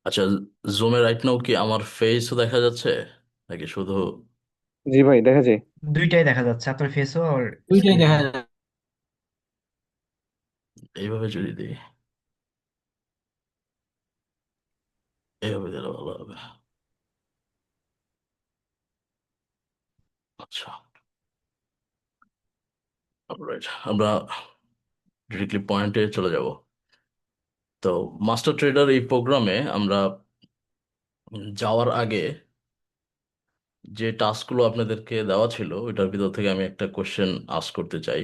আচ্ছা, জুমে right now কি আমার ফেসও দেখা যাচ্ছে নাকি শুধু জি ভাই, দেখা যায়। দুইটাই দেখা যাচ্ছে, আপনার ফেসও আর ওইটাই দেখা স্ক্রিনটাও। যায়। এইভাবে যদি দিই? এইভাবে দিলে ভালো হবে। আচ্ছা, রাইট, আমরা ডিরেক্টলি পয়েন্টে চলে যাব। তো মাস্টার ট্রেডার এই প্রোগ্রামে আমরা যাওয়ার আগে যে টাস্কগুলো আপনাদেরকে দেওয়া ছিল ওইটার ভিতর থেকে আমি একটা কোশ্চেন আস্ক করতে চাই।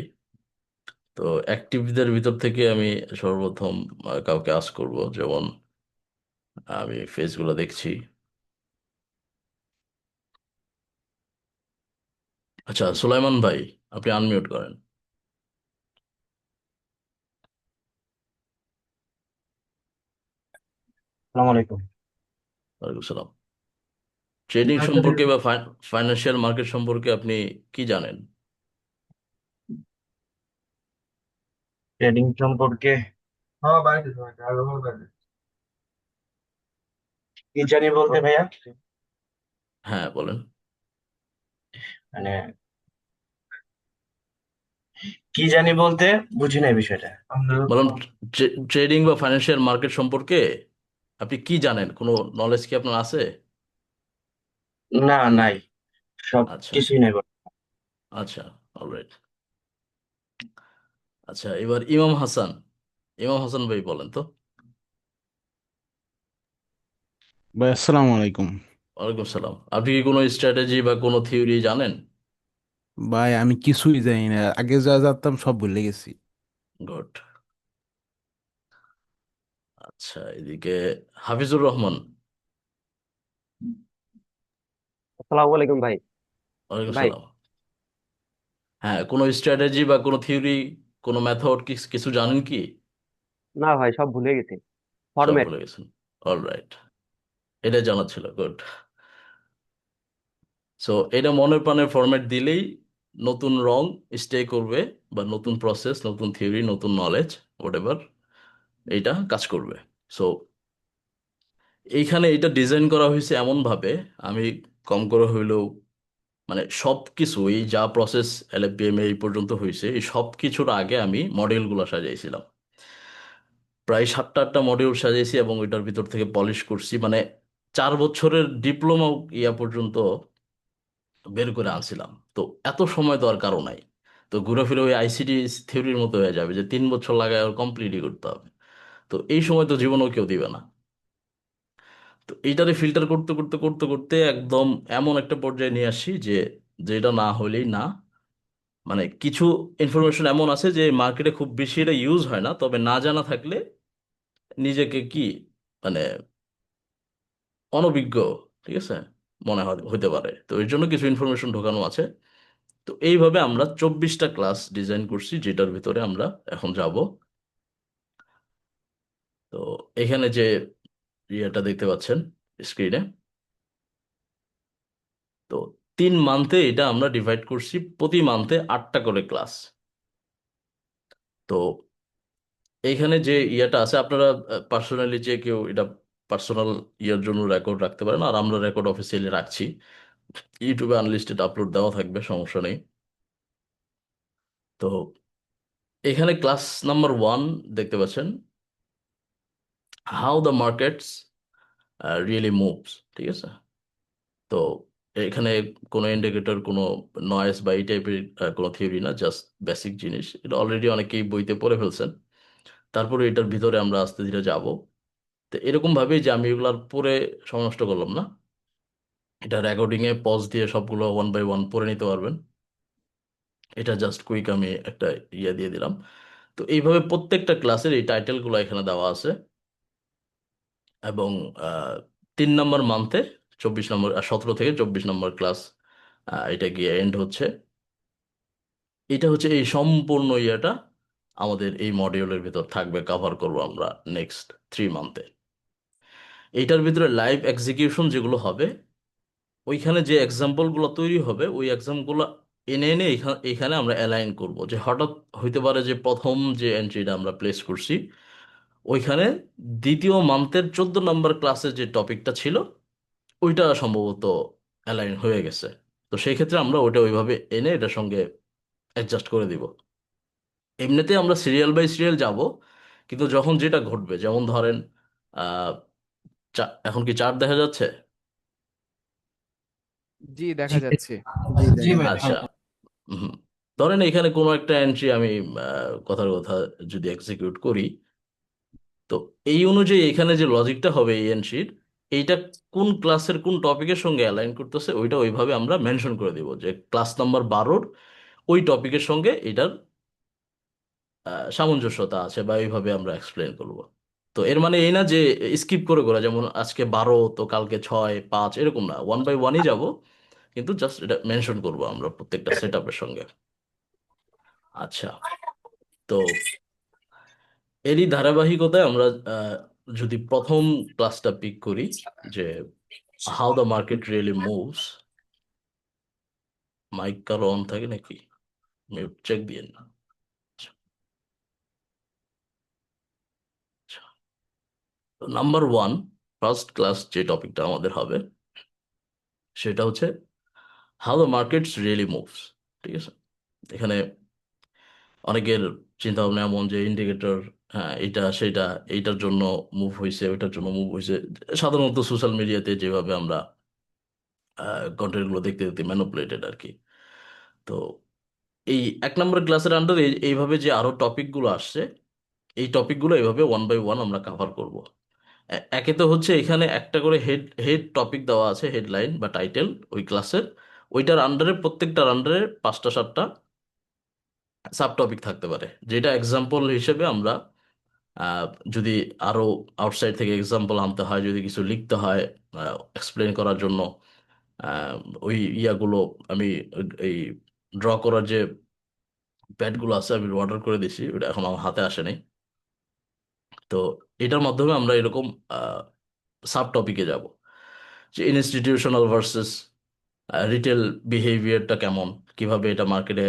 তো অ্যাক্টিভদের ভিতর থেকে আমি সর্বপ্রথম কাউকে আস্ক করব, যেমন আমি ফেসগুলো দেখছি। আচ্ছা, সুলাইমান ভাই, আপনি আনমিউট করেন। আসসালামু আলাইকুম। ওয়ালাইকুম সালাম। ট্রেডিং সম্পর্কে বা ফাইন্যান্সিয়াল মার্কেট সম্পর্কে আপনি কি জানেন? ট্রেডিং সম্পর্কে হ্যাঁ বাড়িতে সময় আর ব্যবহার করে কি জানি বলতে ভাইয়া, হ্যাঁ, বলেন। মানে কি জানি বলতে বুঝি নাই বিষয়টা। বললাম, ট্রেডিং বা ফাইন্যান্সিয়াল মার্কেট সম্পর্কে আপনি কি জানেন? কোনো নলেজ কি আপনার আছে? না, নাই, সব আচ্ছা, কিছুই নাই বল। আচ্ছা, অলরাইট। আচ্ছা, এবার ইমাম হাসান, ইমাম হাসান ভাই বলেন তো। ভাই আসসালামু আলাইকুম। ওয়ালাইকুম সালাম। আপনি কি কোনো স্ট্র্যাটেজি বা কোনো থিওরি জানেন? ভাই আমি কিছুই জানি না, আগে যা জানতাম সব ভুলে গেছি। গুড। আচ্ছা, এদিকে হাফিজুর রহমান। আসসালামু আলাইকুম ভাই। ওয়ালাইকুম ভাই, সালাম। হ্যাঁ, কোনো স্ট্র্যাটেজি বা কোনো থিওরি, কোনো মেথড কিছু জানেন কি? না ভাই, সব ভুলে গেছি। সব ফরম্যাট। ভুলে গেছেন? অলরাইট, এটা জানা ছিল, গুড। সো এটা মনের প্রাণের ফরম্যাট দিলেই নতুন রং স্টে করবে, বা নতুন প্রসেস, নতুন থিওরি, নতুন নলেজ, হোয়াট এভার, এইটা কাজ করবে। সো এইখানে এটা ডিজাইন করা হয়েছে এমন ভাবে, আমি কম করে হইলেও মানে সব কিছু, এই যা প্রসেস এলএফবিএম এই পর্যন্ত হয়েছে, এই সব কিছুর আগে আমি মডেলগুলো সাজাইছিলাম। প্রায় 7টা 8টা মডিউল সাজিয়েছি এবং ওইটার ভিতর থেকে পলিশ করছি, মানে 4 বছরের ডিপ্লোমা ইয়া পর্যন্ত বের করে আনছিলাম। তো এত সময় তো আর কারো নাই। তো ঘুরে ফিরে ওই আইসিটি থিওরির মতো হয়ে যাবে যে 3 বছর লাগায় আর কমপ্লিটই করতে হবে। তো এই সময় তো জীবনেও কেউ দিবে না। তো এইটারে ফিল্টার করতে করতে করতে করতে একদম এমন একটা পর্যায়ে নিয়ে আসি যে যেটা না হলেই না। মানে কিছু ইনফরমেশন এমন আছে যে মার্কেটে খুব বেশি এটা ইউজ হয় না, তবে না জানা থাকলে নিজেকে কি মানে অনভিজ্ঞ, ঠিক আছে, মনে হয় হতে পারে। তো এর জন্য কিছু ইনফরমেশন ঢোকানো আছে। তো এইভাবে আমরা 24টা ক্লাস ডিজাইন করছি, যেটার ভিতরে আমরা এখন যাব। তো এখানে যে ইয়েটা দেখতে পাচ্ছেন স্ক্রিনে, তো 3 মান্থে এটা আমরা ডিভাইড করছি, প্রতি মান্থে 8টা করে ক্লাস। তো এইখানে যে ইয়েটা আছে, আপনারা পার্সোনালি যে কেউ এটা পার্সোনাল ইয়ের জন্য রেকর্ড রাখতে পারেন, আর আমরা রেকর্ড অফিসিয়ালি রাখছি। ইউটিউবে আনলিস্টেড আপলোড দেওয়া থাকবে, সমস্যা নেই। তো এখানে ক্লাস নাম্বার 1 দেখতে পাচ্ছেন, how the markets really moves, ঠিক আছে। তো এখানে কোনো ইন্ডিকেটর, কোনো নয়েজ বা এই টাইপের কোনো থিওরি না, জাস্ট বেসিক জিনিস। এটা অলরেডি অনেকেই বইতে পড়ে ফেলছেন। তারপরে এটার ভিতরে আমরা আস্তে ধীরে যাব। তো এরকম ভাবেই যে আমি এগুলার পরে সময় নষ্ট করলাম না, এটা রেকর্ডিংয়ে পজ দিয়ে সবগুলো 1 বাই 1 পড়ে নিতে পারবেন। এটা জাস্ট কুইক আমি একটা ইয়ে দিয়ে দিলাম। তো এইভাবে প্রত্যেকটা ক্লাসের এই টাইটেলগুলো এখানে দেওয়া আছে। এবং 3 নম্বর মান্থে 24 নম্বর, 17 থেকে 24 নম্বর ক্লাস এটা গিয়ে এন্ড হচ্ছে। এটা হচ্ছে এই সম্পূর্ণ ইয়েটা আমাদের এই মডিউলের ভিতর থাকবে, কভার করব আমরা নেক্সট 3 মান্থে। এইটার ভিতরে লাইভ এক্সিকিউশন যেগুলো হবে, ওইখানে যে এক্সাম্পলগুলো তৈরি হবে, ওই এক্সাম্পলগুলো এনে এনে এখানে এখানে আমরা অ্যালাইন করব, যে হঠাৎ হইতে পারে যে প্রথম যে এন্ট্রিটা আমরা প্লেস করছি ওইখানে দ্বিতীয় মান্থের 14 নম্বর ক্লাসের যে টপিকটা ছিল ওইটা সম্ভবত অ্যালাইন হয়ে গেছে। তো সেই ক্ষেত্রে আমরা ওইটা ওইভাবে এনে এটার সঙ্গে অ্যাডজাস্ট করে দিব। এমনিতে আমরা সিরিয়াল বাই সিরিয়াল যাব, কিন্তু যখন যেটা ঘটবে, যেমন ধরেন আহ এখন কি চার্ট দেখা যাচ্ছে? জি দেখা জি যাচ্ছে। জি ভাই আচ্ছা। হুম। ধরেন এখানে কোনো একটা এন্ট্রি আমি কথার কথা যদি এক্সিকিউট করি, তো এই অনুযায়ী এখানে যে লজিকটা হবে এই এন্ট্রির, এইটা কোন ক্লাসের কোন টপিকের সঙ্গে অ্যালাইন করতেছে ওইটা ওইভাবে আমরা মেনশন করে দিব যে ক্লাস নাম্বার 12-র ওই টপিকের সঙ্গে এটার সামঞ্জস্যতা আছে, বা এইভাবে আমরা এক্সপ্লেন করব। তো এর মানে এই না যে স্কিপ করে করা, যেমন আজকে 12 তো কালকে 6 5 এরকম না, ওয়ান বাই ওয়ানই যাব, কিন্তু জাস্ট এটা মেনশন করব আমরা প্রত্যেকটা সেট আপের সঙ্গে। আচ্ছা। তো এরই ধারাবাহিকতায় আমরা যদি প্রথম ক্লাসটা পিক করি, যে how the market really moves. Mike কারো অন থাকে নাকি? মিউট চেক দিয়ে না। নাম্বার ওয়ান, ফার্স্ট ক্লাস যে টপিকটা আমাদের হবে সেটা হচ্ছে how the markets really moves. ঠিক আছে। এখানে অনেকের চিন্তা ভাবনা এমন যে ইন্ডিকেটর, হ্যাঁ এটা সেটা, এইটার জন্য মুভ হয়েছে, ওইটার জন্য মুভ হয়েছে। সাধারণত সোশ্যাল মিডিয়াতে যেভাবে আমরা কন্টেন্ট গুলো দেখতে দেখতে ম্যানুপুলেটেড আর কি। তো এই 1 নম্বর ক্লাসের আন্ডারে এইভাবে যে আরো টপিক গুলো আসছে, এই টপিক গুলো এইভাবে ওয়ান বাই ওয়ান আমরা কাভার করব। একে তো হচ্ছে এখানে একটা করে হেড হেড টপিক দেওয়া আছে, হেডলাইন বা টাইটেল ওই ক্লাসের, ওইটার আন্ডারে প্রত্যেকটার আন্ডারে 5টা 7টা সাব টপিক থাকতে পারে, যেটা এক্সাম্পল হিসেবে আমরা আহ, যদি আরো আউটসাইড থেকে এক্সাম্পল আনতে হয়, যদি কিছু লিখতে হয় এক্সপ্লেন করার জন্য, আহ, ওই ইয়াগুলো আমি এই ড্র করার যে প্যাডগুলো আছে আমি অর্ডার করে দিছি, ওটা এখন আমার হাতে আসে নাই। তো এটার মাধ্যমে আমরা এরকম সাব টপিকে যাব, যে ইনস্টিটিউশনাল ভার্সেস রিটেল বিহেভিয়ারটা কেমন, কিভাবে এটা মার্কেটে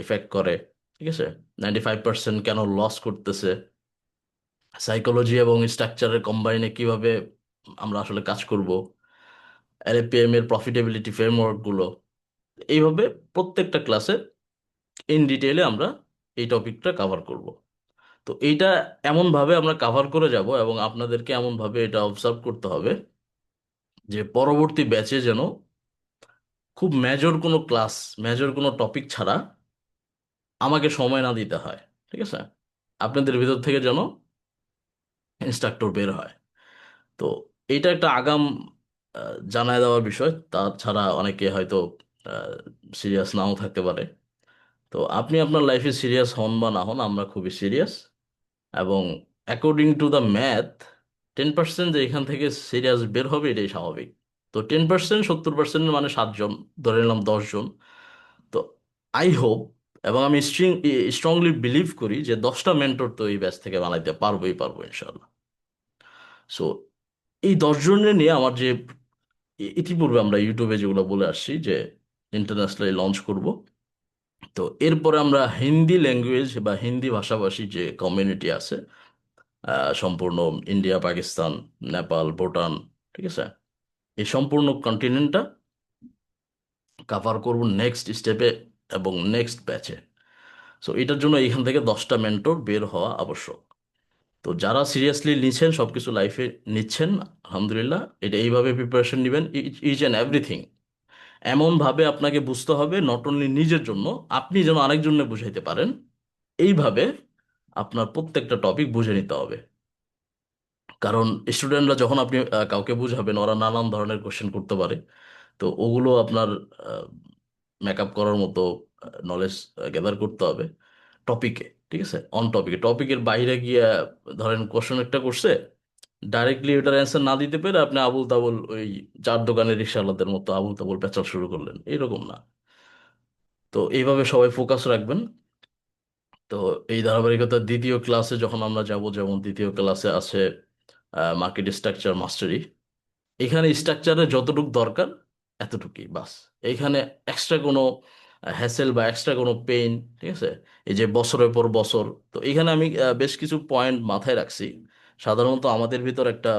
এফেক্ট করে। ঠিক আছে। 95% কেন লস করতেছে, সাইকোলজি এবং স্ট্রাকচারের কম্বাইনে কিভাবে আমরা আসলে কাজ করব, এলএপিএম এর প্রফিটেবিলিটি ফ্রেমওয়ার্ক গুলো, এইভাবে প্রত্যেকটা ক্লাসে ইন ডিটেইলে আমরা এই টপিকটা কভার করব। তো এইটা এমন ভাবে আমরা কভার করে যাব, এবং আপনাদেরকে এমন ভাবে এটা অবজার্ভ করতে হবে যে পরবর্তী ব্যাচে যেন খুব মেজর কোনো ক্লাস, মেজর কোনো টপিক ছাড়া আমাকে সময় না দিতে হয়। ঠিক আছে। আপনাদের ভিতর থেকে যেন ইনস্ট্রাক্টর বের হয়। তো এটা একটা আগাম জানায় দেওয়ার বিষয়, তাছাড়া অনেকে হয়তো সিরিয়াস নাও থাকতে পারে। তো আপনি আপনার লাইফে সিরিয়াস হন বা না হন, আমরা খুবই সিরিয়াস। এবং অ্যাকর্ডিং টু দ্য ম্যাথ 10% যে এখান থেকে সিরিয়াস বের হবে এটাই স্বাভাবিক। তো 10% 70% মানে 7 জন, ধরে নিলাম 10 জন। তো আই হোপ, এবং আমি স্ট্রংলি বিলিভ করি যে 10টা মেন্টর তো এই ব্যাচ থেকে বানাইতে পারবোই পারবো ইনশাল্লাহ। সো এই 10 জনের নিয়ে আমার যে ইতিপূর্বে আমরা ইউটিউবে যেগুলো বলে আসছি যে ইন্টারন্যাশনালি লঞ্চ করব। তো এরপরে আমরা হিন্দি ল্যাঙ্গুয়েজ বা হিন্দি ভাষাভাষী যে কমিউনিটি আছে, সম্পূর্ণ ইন্ডিয়া, পাকিস্তান, নেপাল, ভুটান, ঠিক আছে, এই সম্পূর্ণ কন্টিনেন্টটা কাভার করব নেক্সট স্টেপে এবং নেক্সট ব্যাচে। সো এটার জন্য এখান থেকে 10টা মেন্টর বের হওয়া আবশ্যক। তো যারা সিরিয়াসলি নিচ্ছেন, সবকিছু লাইফে নিচ্ছেন, আলহামদুলিল্লাহ, এটা এইভাবে প্রিপারেশন নেবেন, ইচ অ্যান্ড এভরিথিং এমনভাবে আপনাকে বুঝতে হবে, নট অনলি নিজের জন্য, আপনি যেন আরেকজনকে বুঝাইতে পারেন। এইভাবে আপনার প্রত্যেকটা টপিক বুঝে নিতে হবে। কারণ স্টুডেন্টরা যখন আপনি কাউকে বুঝাবেন, ওরা নানান ধরনের কোশ্চেন করতে পারে। তো ওগুলো আপনার মেকআপ করার মতো নলেজ গ্যাদার করতে হবে টপিকে। ঠিক আছে। অন টপিকে, টপিকের বাইরে গিয়ে ধরেন কোশ্চেন একটা করছে, ডাইরেক্টলি ওটার অ্যান্সার না দিতে পেরে আপনি আবুল তাবুল ওই চার দোকানের রিক্সাওয়ালাদের মতো আবুল তাবুল পেঁচাল শুরু করলেন, এরকম না। তো এইভাবে সবাই ফোকাস রাখবেন। তো এই ধারাবাহিকতার দ্বিতীয় ক্লাসে যখন আমরা যাব, যেমন দ্বিতীয় ক্লাসে আছে মার্কেট স্ট্রাকচার মাস্টারি। এখানে স্ট্রাকচারে যতটুকু দরকার এতটুকুই বাস। এখানে এক্সট্রা কোনো হ্যাসেল বা এক্সট্রা কোনো পেইন, ঠিক আছে, এই যে বছরের পর বছর। তো এখানে আমি বেশ কিছু পয়েন্ট মাথায় রাখছি। সাধারণত আমাদের ভিতর একটা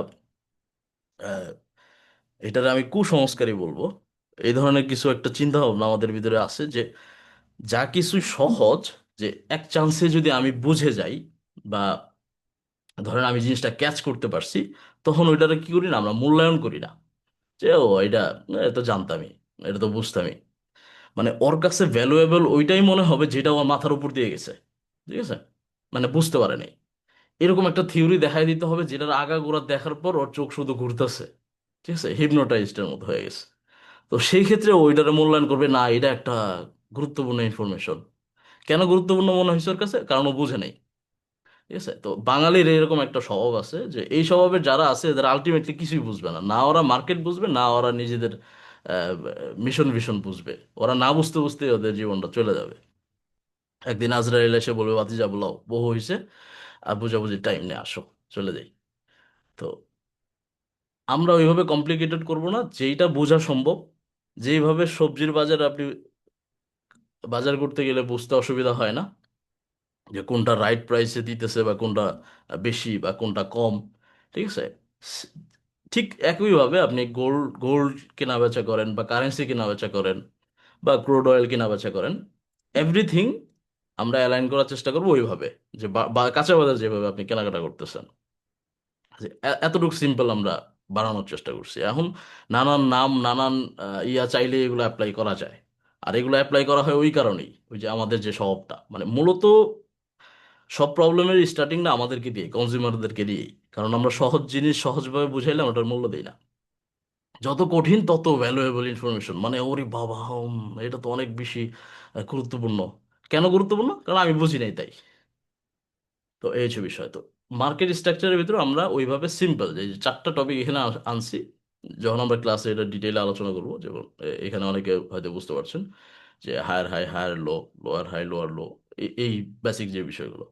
আহ, এটার আমি কুসংস্কারই বলবো, এই ধরনের কিছু একটা চিন্তা ভাবনা আমাদের ভিতরে আছে যে যা কিছু সহজ, যে এক চান্সে যদি আমি বুঝে যাই বা ধরেন আমি জিনিসটা ক্যাচ করতে পারছি, তখন ওইটারে কি করি না, আমরা মূল্যায়ন করি না। যে ও এটা, এটা তো জানতামই, এটা তো বুঝতামই। মানে ওর কাছে ভ্যালুয়েবল ওইটাই মনে হবে যেটা ওর মাথার উপর দিয়ে গেছে, ঠিক আছে, মানে বুঝতে পারে নাই। এরকম একটা থিওরি দেখাই দিতে হবে যেটার আগাগোড়া দেখার পর ওর চোখ শুধু ঘুরতেছে, ঠিক আছে, হিপনোটাইজডের মতো হয়ে গেছে। তো সেই ক্ষেত্রে ওইটারে মূল্যায়ন করবে না, এটা একটা গুরুত্বপূর্ণ ইনফরমেশন। কেন গুরুত্বপূর্ণ মনে হয়েছে ওর কাছে? কারণ ও বুঝে নাই, ঠিক আছে। তো বাঙালির এরকম একটা স্বভাব আছে যে এই স্বভাবের যারা আছে এদের আলটিমেটলি কিছুই বুঝবে না, না ওরা মার্কেট বুঝবে, না ওরা নিজেদের মিশন ভিশন বুঝবে। ওরা না বুঝতে বুঝতে ওদের জীবনটা চলে যাবে। একদিন আজরাইল এসে বলবে বাতিজা বলাও বহু হয়েছে, আর বুঝাবুঝি টাইম নিয়ে আসো, চলে যাই। তো আমরা ওইভাবে কমপ্লিকেটেড করব না, যেইটা বোঝা সম্ভব। যেইভাবে সবজির বাজার আপনি বাজার করতে গেলে বুঝতে অসুবিধা হয় না যে কোনটা রাইট প্রাইসে দিতেছে বা কোনটা বেশি বা কোনটা কম, ঠিক আছে। স- ঠিক একইভাবে আপনি গোল্ড গোল্ড কেনা বেচা করেন বা কারেন্সি কেনা বেচা করেন বা ক্রুড অয়েল কেনা বেচা করেন, এভরিথিং আমরা অ্যালাইন করার চেষ্টা করবো ওইভাবে, যে বা কাঁচা বাজার যেভাবে আপনি কেনাকাটা করতেছেন, যে এতটুকু সিম্পল আমরা বানানোর চেষ্টা করছি। এখন নানান নাম, নানান ইয়া চাইলে এগুলো অ্যাপ্লাই করা যায়। আর এগুলো অ্যাপ্লাই করা হয় ওই কারণেই, ওই যে আমাদের যে স্বভাবটা, মানে মূলত সব প্রবলেমের স্টার্টিংটা আমাদেরকে দিয়ে, কনজিউমারদেরকে দিয়েই। কারণ আমরা সহজ জিনিস সহজভাবে বুঝাইলে আমরা ওটার মূল্য দিই না। যত কঠিন তত ভ্যালুয়েবল ইনফরমেশন, মানে ওরে বাবা এটা তো অনেক বেশি গুরুত্বপূর্ণ। কেন গুরুত্বপূর্ণ? কারণ আমি বুঝি নাই তাই। তো এই হচ্ছে বিষয়। তো মার্কেট স্ট্রাকচারের ভিতরে আমরা ওইভাবে সিম্পল যে যে চারটা টপিক এখানে আনছি। যখন আমরা ক্লাসে এটা ডিটেইলে আলোচনা করবো, যেমন এখানে অনেকে হয়তো বুঝতে পারছেন যে higher high, higher low, lower high, lower low, এই বেসিক যে বিষয়গুলো,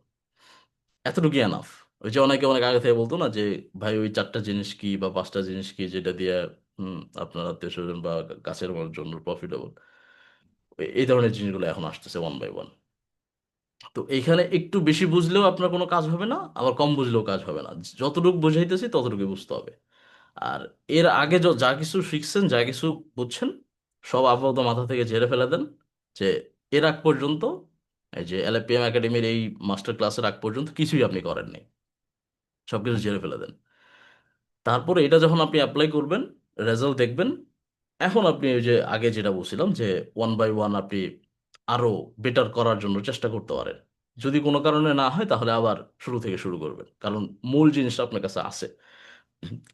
এতটুকু এনাফ। ওই যে অনেকে অনেক আগে থেকে বলতো না যে ভাই ওই চারটা জিনিস কি বা পাঁচটা জিনিস কি যেটা দিয়ে আপনার আত্মীয় স্বজন বা কাছের মানুষের জন্য প্রফিটেবল, এই ধরনের জিনিসগুলো এখন আসতেছে ওয়ান বাই ওয়ান। তো এইখানে একটু বেশি বুঝলেও আপনার কোনো কাজ হবে না, আবার কম বুঝলেও কাজ হবে না। যতটুকু বুঝাইতেছি ততটুকু বুঝতে হবে। আর এর আগে যা কিছু শিখছেন, যা কিছু বুঝছেন, সব আপাতত মাথা থেকে ঝেড়ে ফেলে দেন। যে এর আগ পর্যন্ত, এই যে এলএপিএম একাডেমির এই মাস্টার ক্লাসের আগ পর্যন্ত কিছুই আপনি করেননি, সব কিছু ঝেড়ে ফেলে দেন। তারপরে এটা যখন আপনি অ্যাপ্লাই করবেন, রেজাল্ট দেখবেন, এখন আপনি ওই যে আগে যেটা বলছিলাম যে ওয়ান বাই ওয়ান আপনি আরো বেটার করার জন্য চেষ্টা করতে পারেন। যদি কোনো কারণে না হয় তাহলে আবার শুরু থেকে শুরু করবেন, কারণ মূল জিনিসটা আপনার কাছে আছে।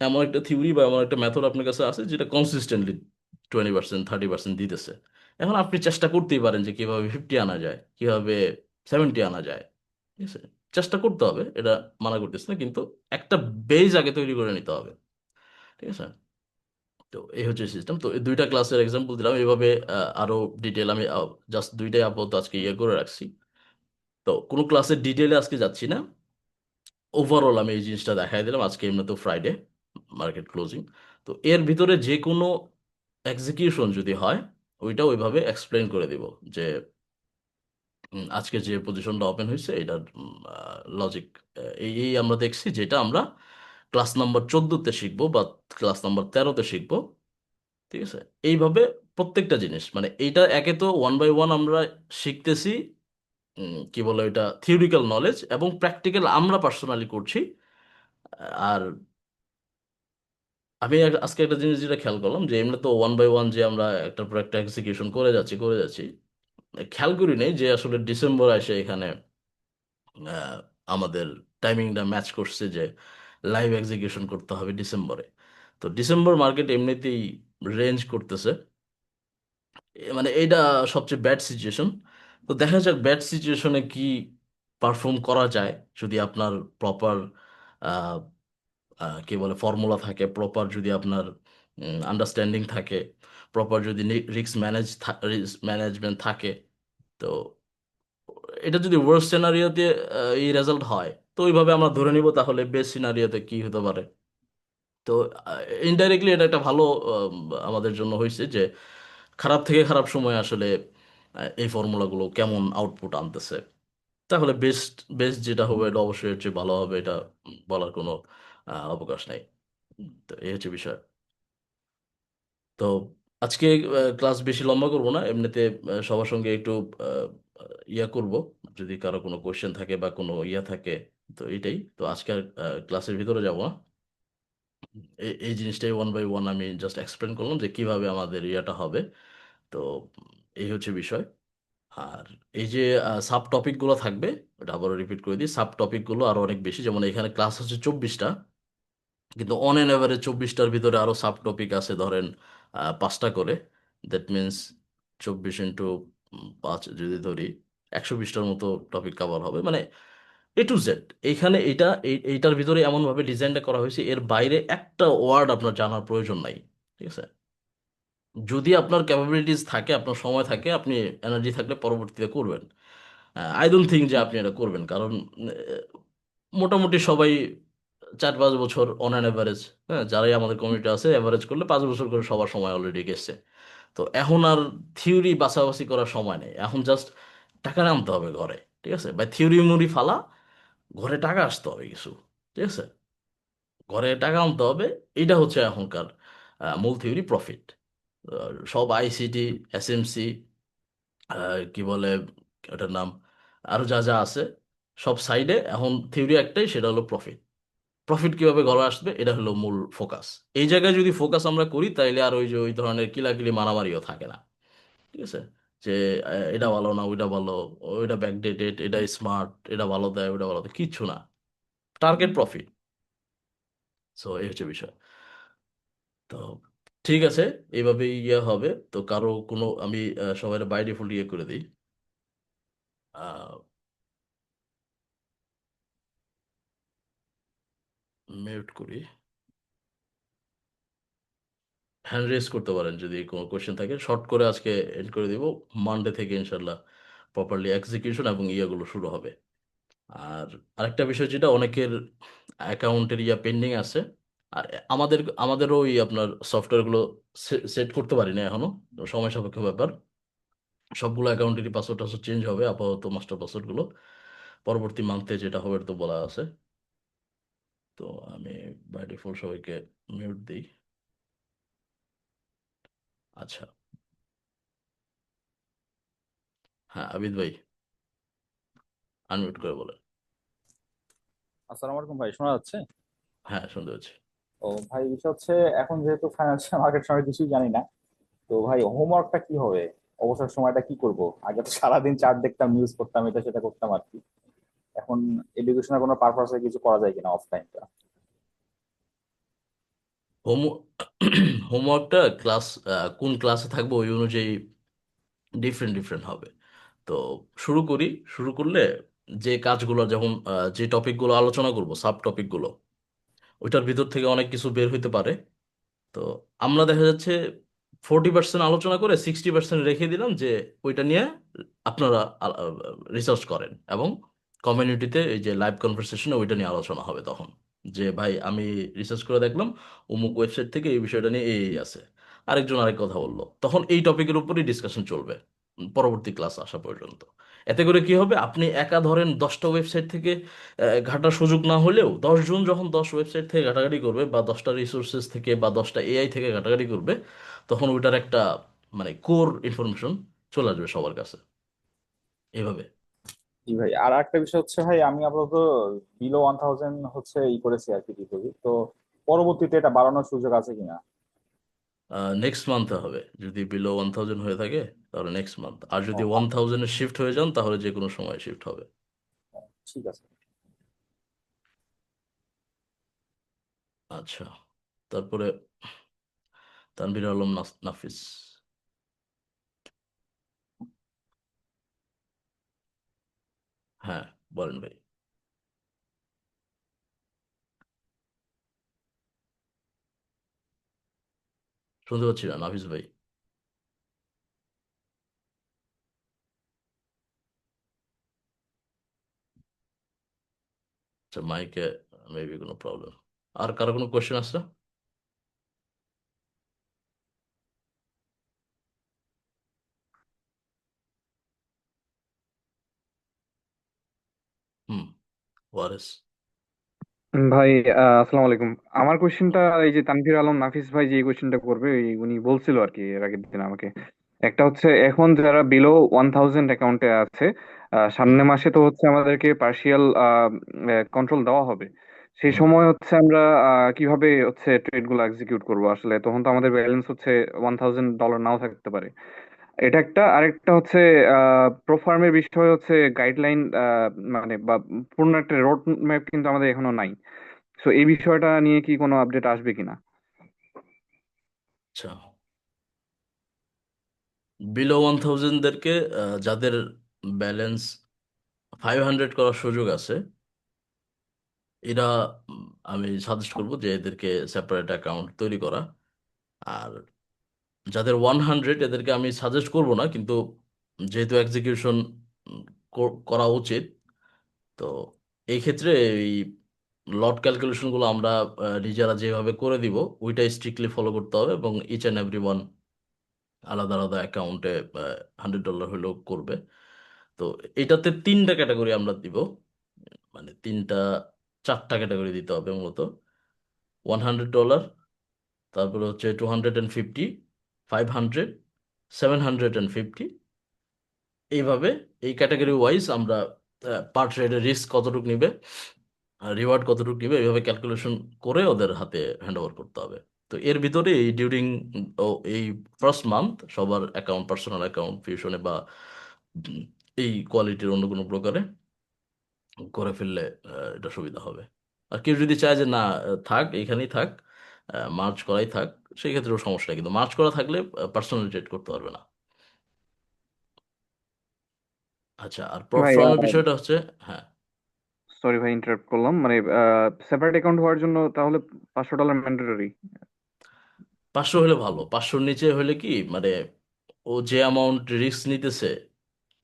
এমন একটা থিওরি বা এমন একটা মেথড আপনার কাছে আছে যেটা কনসিস্টেন্টলি 20%, 30% দিতেছে। এখন আপনি চেষ্টা করতেই পারেন যে কিভাবে 50 আনা যায়, কিভাবে 70 আনা যায়, ঠিক আছে। চেষ্টা করতে হবে, এটা মানা করতেছে না, কিন্তু একটা বেজ আগে তৈরি করে নিতে হবে, ঠিক আছে। তো এই হচ্ছে সিস্টেম। তো এই দুইটা ক্লাসের এক্সাম্পল দিলাম এইভাবে। আরো ডিটেল আমি জাস্ট দুইটাই আপাতত আজকে ইয়ে করে রাখছি। তো কোনো ক্লাসের ডিটেলে আজকে যাচ্ছি না। ওভারঅল আমি এই জিনিসটা দেখাই দিলাম। আজকে এমনি তো ফ্রাইডে, মার্কেট ক্লোজিং। তো এর ভিতরে যে কোনো এক্সিকিউশন যদি হয়, ওইটা ওইভাবে এক্সপ্লেন করে দিব যে আজকে যে পজিশনটা ওপেন হয়েছে এটার লজিক এই এই আমরা দেখছি, যেটা আমরা ক্লাস নাম্বার 14-তে শিখবো বা ক্লাস নাম্বার 13-তে শিখবো, ঠিক আছে। এইভাবে প্রত্যেকটা জিনিস, মানে এইটা একে তো ওয়ান বাই ওয়ান আমরা শিখতেছি। কি বলে এটা, থিওরিক্যাল নলেজ এবং প্র্যাকটিক্যাল আমরা পার্সোনালি করছি। আর আমি আজকে একটা জিনিস যেটা খেয়াল করলাম যে এমনি তো ওয়ান বাই ওয়ান যে আমরা একটার পর একটা এক্সিকিউশন করে যাচ্ছি, খেয়াল করি নেই যে আসলে ডিসেম্বর এসে এখানে আহ, আমাদের টাইমিংটা ম্যাচ করছে যে লাইভ এক্সিকিউশন করতে হবে ডিসেম্বরে। তো ডিসেম্বর মার্কেট এমনিতেই রেঞ্জ করতেছে, মানে এইটা সবচেয়ে ব্যাড সিচুয়েশন। তো দেখা যাক ব্যাড সিচুয়েশনে কি পারফর্ম করা যায়, যদি আপনার প্রপার কি বলে ফর্মুলা থাকে, প্রপার যদি আপনার আন্ডারস্ট্যান্ডিং থাকে, প্রপার যদি রিস্ক ম্যানেজমেন্ট থাকে। তো এটা যদি ওয়ার্স্ট সিনারিওতে এই রেজাল্ট হয়, তো ওইভাবে আমরা ধরে নিব তাহলে বেস্ট সিনারিওতে কি হতে পারে। তো ইনডাইরেক্টলি এটা একটা ভালো আমাদের জন্য হয়েছে যে খারাপ থেকে খারাপ সময় আসলে এই ফর্মুলাগুলো কেমন আউটপুট আনতেছে, তাহলে বেস্ট বেস্ট যেটা হবে এটা অবশ্যই হচ্ছে ভালো হবে, এটা বলার কোনো অবকাশ নাই। তো এই হচ্ছে বিষয়। তো আজকে ক্লাস বেশি লম্বা করব না, এমনিতে সবার সঙ্গে একটু আহ, ইয়া করব, যদি কারো কোনো কোয়েশ্চেন থাকে বা কোনো ইয়া থাকে। তো এইটাই তো আজকের ক্লাসের ভিতরে যাব না, এই জিনিসটাই ওয়ান বাই ওয়ান আমি জাস্ট এক্সপ্লেন করলাম যে কিভাবে আমাদের ইয়াটা হবে। তো এই হচ্ছে বিষয়। আর এই যে সাব টপিকগুলো থাকবে, ওটা আবারও রিপিট করে দিই, সাব টপিকগুলো আরো অনেক বেশি, যেমন এখানে ক্লাস হচ্ছে 24টা, কিন্তু অন অ্যান অ্যাভারেজ 24টার ভিতরে আরো সাব টপিক আছে ধরেন 5টা করে। দ্যাট মিনস 24 × 5 যদি ধরি, 120টার মতো টপিক কভার হবে, মানে A to Z। এইখানে এইটার ভিতরে এমনভাবে ডিজাইনটা করা হয়েছে, এর বাইরে একটা ওয়ার্ড আপনার জানার প্রয়োজন নাই। ঠিক আছে, যদি আপনার ক্যাপাবিলিটিস থাকে, আপনার সময় থাকে, আপনি এনার্জি থাকলে পরবর্তীতে করবেন। আই ডোন্ট থিঙ্ক যে আপনি এটা করবেন, কারণ মোটামুটি সবাই 4-5 বছর অন অ্যান অ্যাভারেজ, হ্যাঁ, যারাই আমাদের কমিউনিটি আছে অ্যাভারেজ করলে 5 বছর করে সবার সময় অলরেডি গেছে। তো এখন আর থিওরি বাছাবাছি করার সময় নেই, এখন জাস্ট টাকা নামতে হবে ঘরে। ঠিক আছে, বা থিওরি মুড়ি ফালা, ঘরে টাকা আসতে হবে কিছু। ঠিক আছে, ঘরে টাকা আনতে হবে, এইটা হচ্ছে এখনকার মূল থিওরি প্রফিট। সব আইসিটি, এসএমসি, কি বলে ওটার নাম, আরো যা যা আছে, সব সাইডে এখন থিওরি একটাই, সেটা হলো প্রফিট। প্রফিট কিভাবে ঘরে আসবে, এটা হলো মূল ফোকাস। এই জায়গায় যদি ফোকাস আমরা করি, তাইলে আর ওই যে ওই ধরনের কিলাকিলি মারামারিও থাকে না। ঠিক আছে, যে এটা ভালো না ওইটা ভালো, ওইটা ব্যাকডেটেড, এটা স্মার্ট, এটা ভালো দেয় ওইটা ভালো দেয়, কিচ্ছু না, টার্গেট প্রফিট। সো এই হচ্ছে বিষয়। তো ঠিক আছে, এইভাবে ইয়ে হবে। তো কারো কোনো আমি সবাই বাই ডিফল্ট ইয়ে করে দিই, মিউট করি। হ্যান্ড রেজ করতে পারেন যদি কোনো কোয়েশ্চেন থাকে, শর্ট করে আজকে এন্ড করে দিব। মানডে থেকে ইনশাল্লাহ প্রপারলি এক্সিকিউশন এবং ইয়েগুলো শুরু হবে। আর আরেকটা বিষয়, যেটা অনেকের অ্যাকাউন্টের ইয়া পেন্ডিং আছে, আর আমাদেরও ওই আপনার সফটওয়্যারগুলো সেট করতে পারি না এখনো, সময় সাপেক্ষ ব্যাপার। সবগুলো অ্যাকাউন্টেরই পাসওয়ার্ড টাসওয়ার্ড চেঞ্জ হবে, আপাতত মাস্টার পাসওয়ার্ডগুলো পরবর্তী মান্থে যেটা হবে তো বলা আছে। তো আমি বাই ডিফল্ট সবাইকে মিউট দিই। আচ্ছা, হ্যাঁ আবিদ ভাই, আনমিউট করে বলেন। আসসালামু আলাইকুম ভাই, শোনা যাচ্ছে? হ্যাঁ, শুনতে পাচ্ছি। ও ভাই, বিষয় হচ্ছে এখন যেহেতু ফাইন্যান্সিয়াল মার্কেট সম্পর্কে কিছুই জানি না, তো ভাই হোমওয়ার্কটা কি হবে? অবসর সময়টা কি করব? আগে তো সারাদিন চার্ট দেখতাম, নিউজ করতাম, এটা সেটা করতাম আর কি। এখন এডুকেশনের কোনো পারপাসে কিছু করা যায় কিনা অফলাইনটা? হোম হোমওয়ার্কটা ক্লাস, কোন ক্লাসে থাকবো ওই অনুযায়ী ডিফারেন্ট ডিফারেন্ট হবে। তো শুরু করি। শুরু করলে যে কাজগুলো, যেমন যে টপিকগুলো আলোচনা করব, সাব টপিকগুলো, ওইটার ভিতর থেকে অনেক কিছু বের হইতে পারে। তো আমরা দেখা যাচ্ছে 40% আলোচনা করে 60% রেখে দিলাম, যে ওইটা নিয়ে আপনারা রিসার্চ করেন, এবং কমিউনিটিতে এই যে লাইভ কনভারসেশনে ওইটা নিয়ে আলোচনা হবে তখন, যে ভাই আমি রিসার্চ করে দেখলাম অমুক ওয়েবসাইট থেকে এই বিষয়টা নিয়ে এই এই আছে, আরেকজন আরেক কথা বললো, তখন এই টপিকের উপরই ডিসকাশন চলবে পরবর্তী ক্লাস আসা পর্যন্ত। এতে করে কি হবে, আপনি একা ধরেন 10টা ওয়েবসাইট থেকে ঘাটার সুযোগ না হলেও 10 জন যখন 10 ওয়েবসাইট থেকে ঘাটাঘাটি করবে, বা 10টা রিসোর্সেস থেকে বা 10টা এআই থেকে ঘাটাঘাটি করবে, তখন ওইটার একটা মানে কোর ইনফরমেশন চলে আসবে সবার কাছে, এভাবে। জি ভাই, আর একটা বিষয় হচ্ছে ভাই, আমি আপাতত বিলো 1000 হচ্ছে ই করেছি আর কি ডিপোজিট, তো পরবর্তীতে এটা বাড়ানোর সুযোগ আছে কিনা? নেক্সট মান্থে হবে, যদি বিলো 1000 হয়ে থাকে তাহলে নেক্সট মান্থ, আর ও, যদি 1000-এ শিফট হয়ে যান তাহলে যে কোনো সময় শিফট হবে। ঠিক আছে। আচ্ছা, তারপরে তানভীর আলম নাফিস, হ্যাঁ বলেন ভাই। শুনতে পাচ্ছি না নাফিস ভাই। আচ্ছা, মাইকে মেবি কোনো প্রবলেম। আর কারো কোনো কোয়েশ্চেন আছে? ওয়ারেস। ভাই, আসসালামু আলাইকুম। আমার কোশ্চেনটা এই যে তানভীর আলম নাফিস ভাই যে কোশ্চেনটা করবে উনি বলছিল আর কি এর আগের দিন আমাকে। একটা হচ্ছে এখন যারা বিলো 1000 অ্যাকাউন্টে আছে, হুম। সামনে মাসে তো হচ্ছে আমাদেরকে পার্শিয়াল কন্ট্রোল দেওয়া হবে। সেই হুম। সময় হচ্ছে আমরা কিভাবে হচ্ছে ট্রেড গুলো এক্সিকিউট করবো? আসলে তখন তো আমাদের ব্যালেন্স হচ্ছে $1000 নাও থাকতে পারে। এটা একটা। আরেকটা হচ্ছে প্রো ফার্মের বিষয় হচ্ছে গাইডলাইন, মানে বা পূর্ণ একটা রোড ম্যাপ কিন্তু আমাদের এখনো নাই। সো এই বিষয়টা নিয়ে কি কোনো আপডেট আসবে কিনা? আচ্ছা, বিলো 1000-দেরকে, যাদের ব্যালেন্স 500 করার সুযোগ আছে, এরা আমি সাজেস্ট করবো যে এদেরকে সেপারেট অ্যাকাউন্ট তৈরি করা। আর যাদের 100, এদেরকে আমি সাজেস্ট করব না, কিন্তু যেহেতু এক্সিকিউশন করা উচিত, তো এই ক্ষেত্রে এই লট ক্যালকুলেশনগুলো আমরা নিজেরা যেভাবে করে দিব ওইটাই স্ট্রিক্টলি ফলো করতে হবে, এবং ইচ অ্যান্ড এভরি ওয়ান আলাদা আলাদা অ্যাকাউন্টে $100 হলেও করবে। তো এটাতে তিনটা ক্যাটাগরি আমরা দিব, মানে চারটা ক্যাটাগরি দিতে হবে মূলত। $100, তারপরে হচ্ছে 250, 500, 750। এইভাবে এই ক্যাটাগরি ওয়াইজ আমরা পার ট্রেডের রিস্ক কতটুকু নিবে, রিওয়ার্ড কতটুকু নিবে, এইভাবে ক্যালকুলেশন করে ওদের হাতে হ্যান্ড ওভার করতে হবে। তো এর ভিতরে এই ডিউরিং এই ফার্স্ট মান্থ সবার অ্যাকাউন্ট, পার্সোনাল অ্যাকাউন্ট ফিউশনে বা উম, এই কোয়ালিটির অন্য কোনো প্রকারে করে ফেললে এটা সুবিধা হবে। আর কেউ যদি চায় যে না, থাক এইখানেই থাক, মার্চ করাই থাক, সেই ক্ষেত্রেও সমস্যা নেই, কিন্তু মার্চ করা থাকলে পার্সোনালি ট্রেড করতে পারবে না। আচ্ছা, আর প্রপ ভাই, ফার্মের বিষয়টা হচ্ছে, হ্যাঁ, সরি ভাই ইন্টারাপ্ট করলাম। মানে সেপারেট অ্যাকাউন্ট হওয়ার জন্য তাহলে $500 ম্যান্ডেটরি? 500 হলে ভালো। 500-র নিচে হলে কি মানে, ও যে অ্যামাউন্ট রিস্ক নিতেছে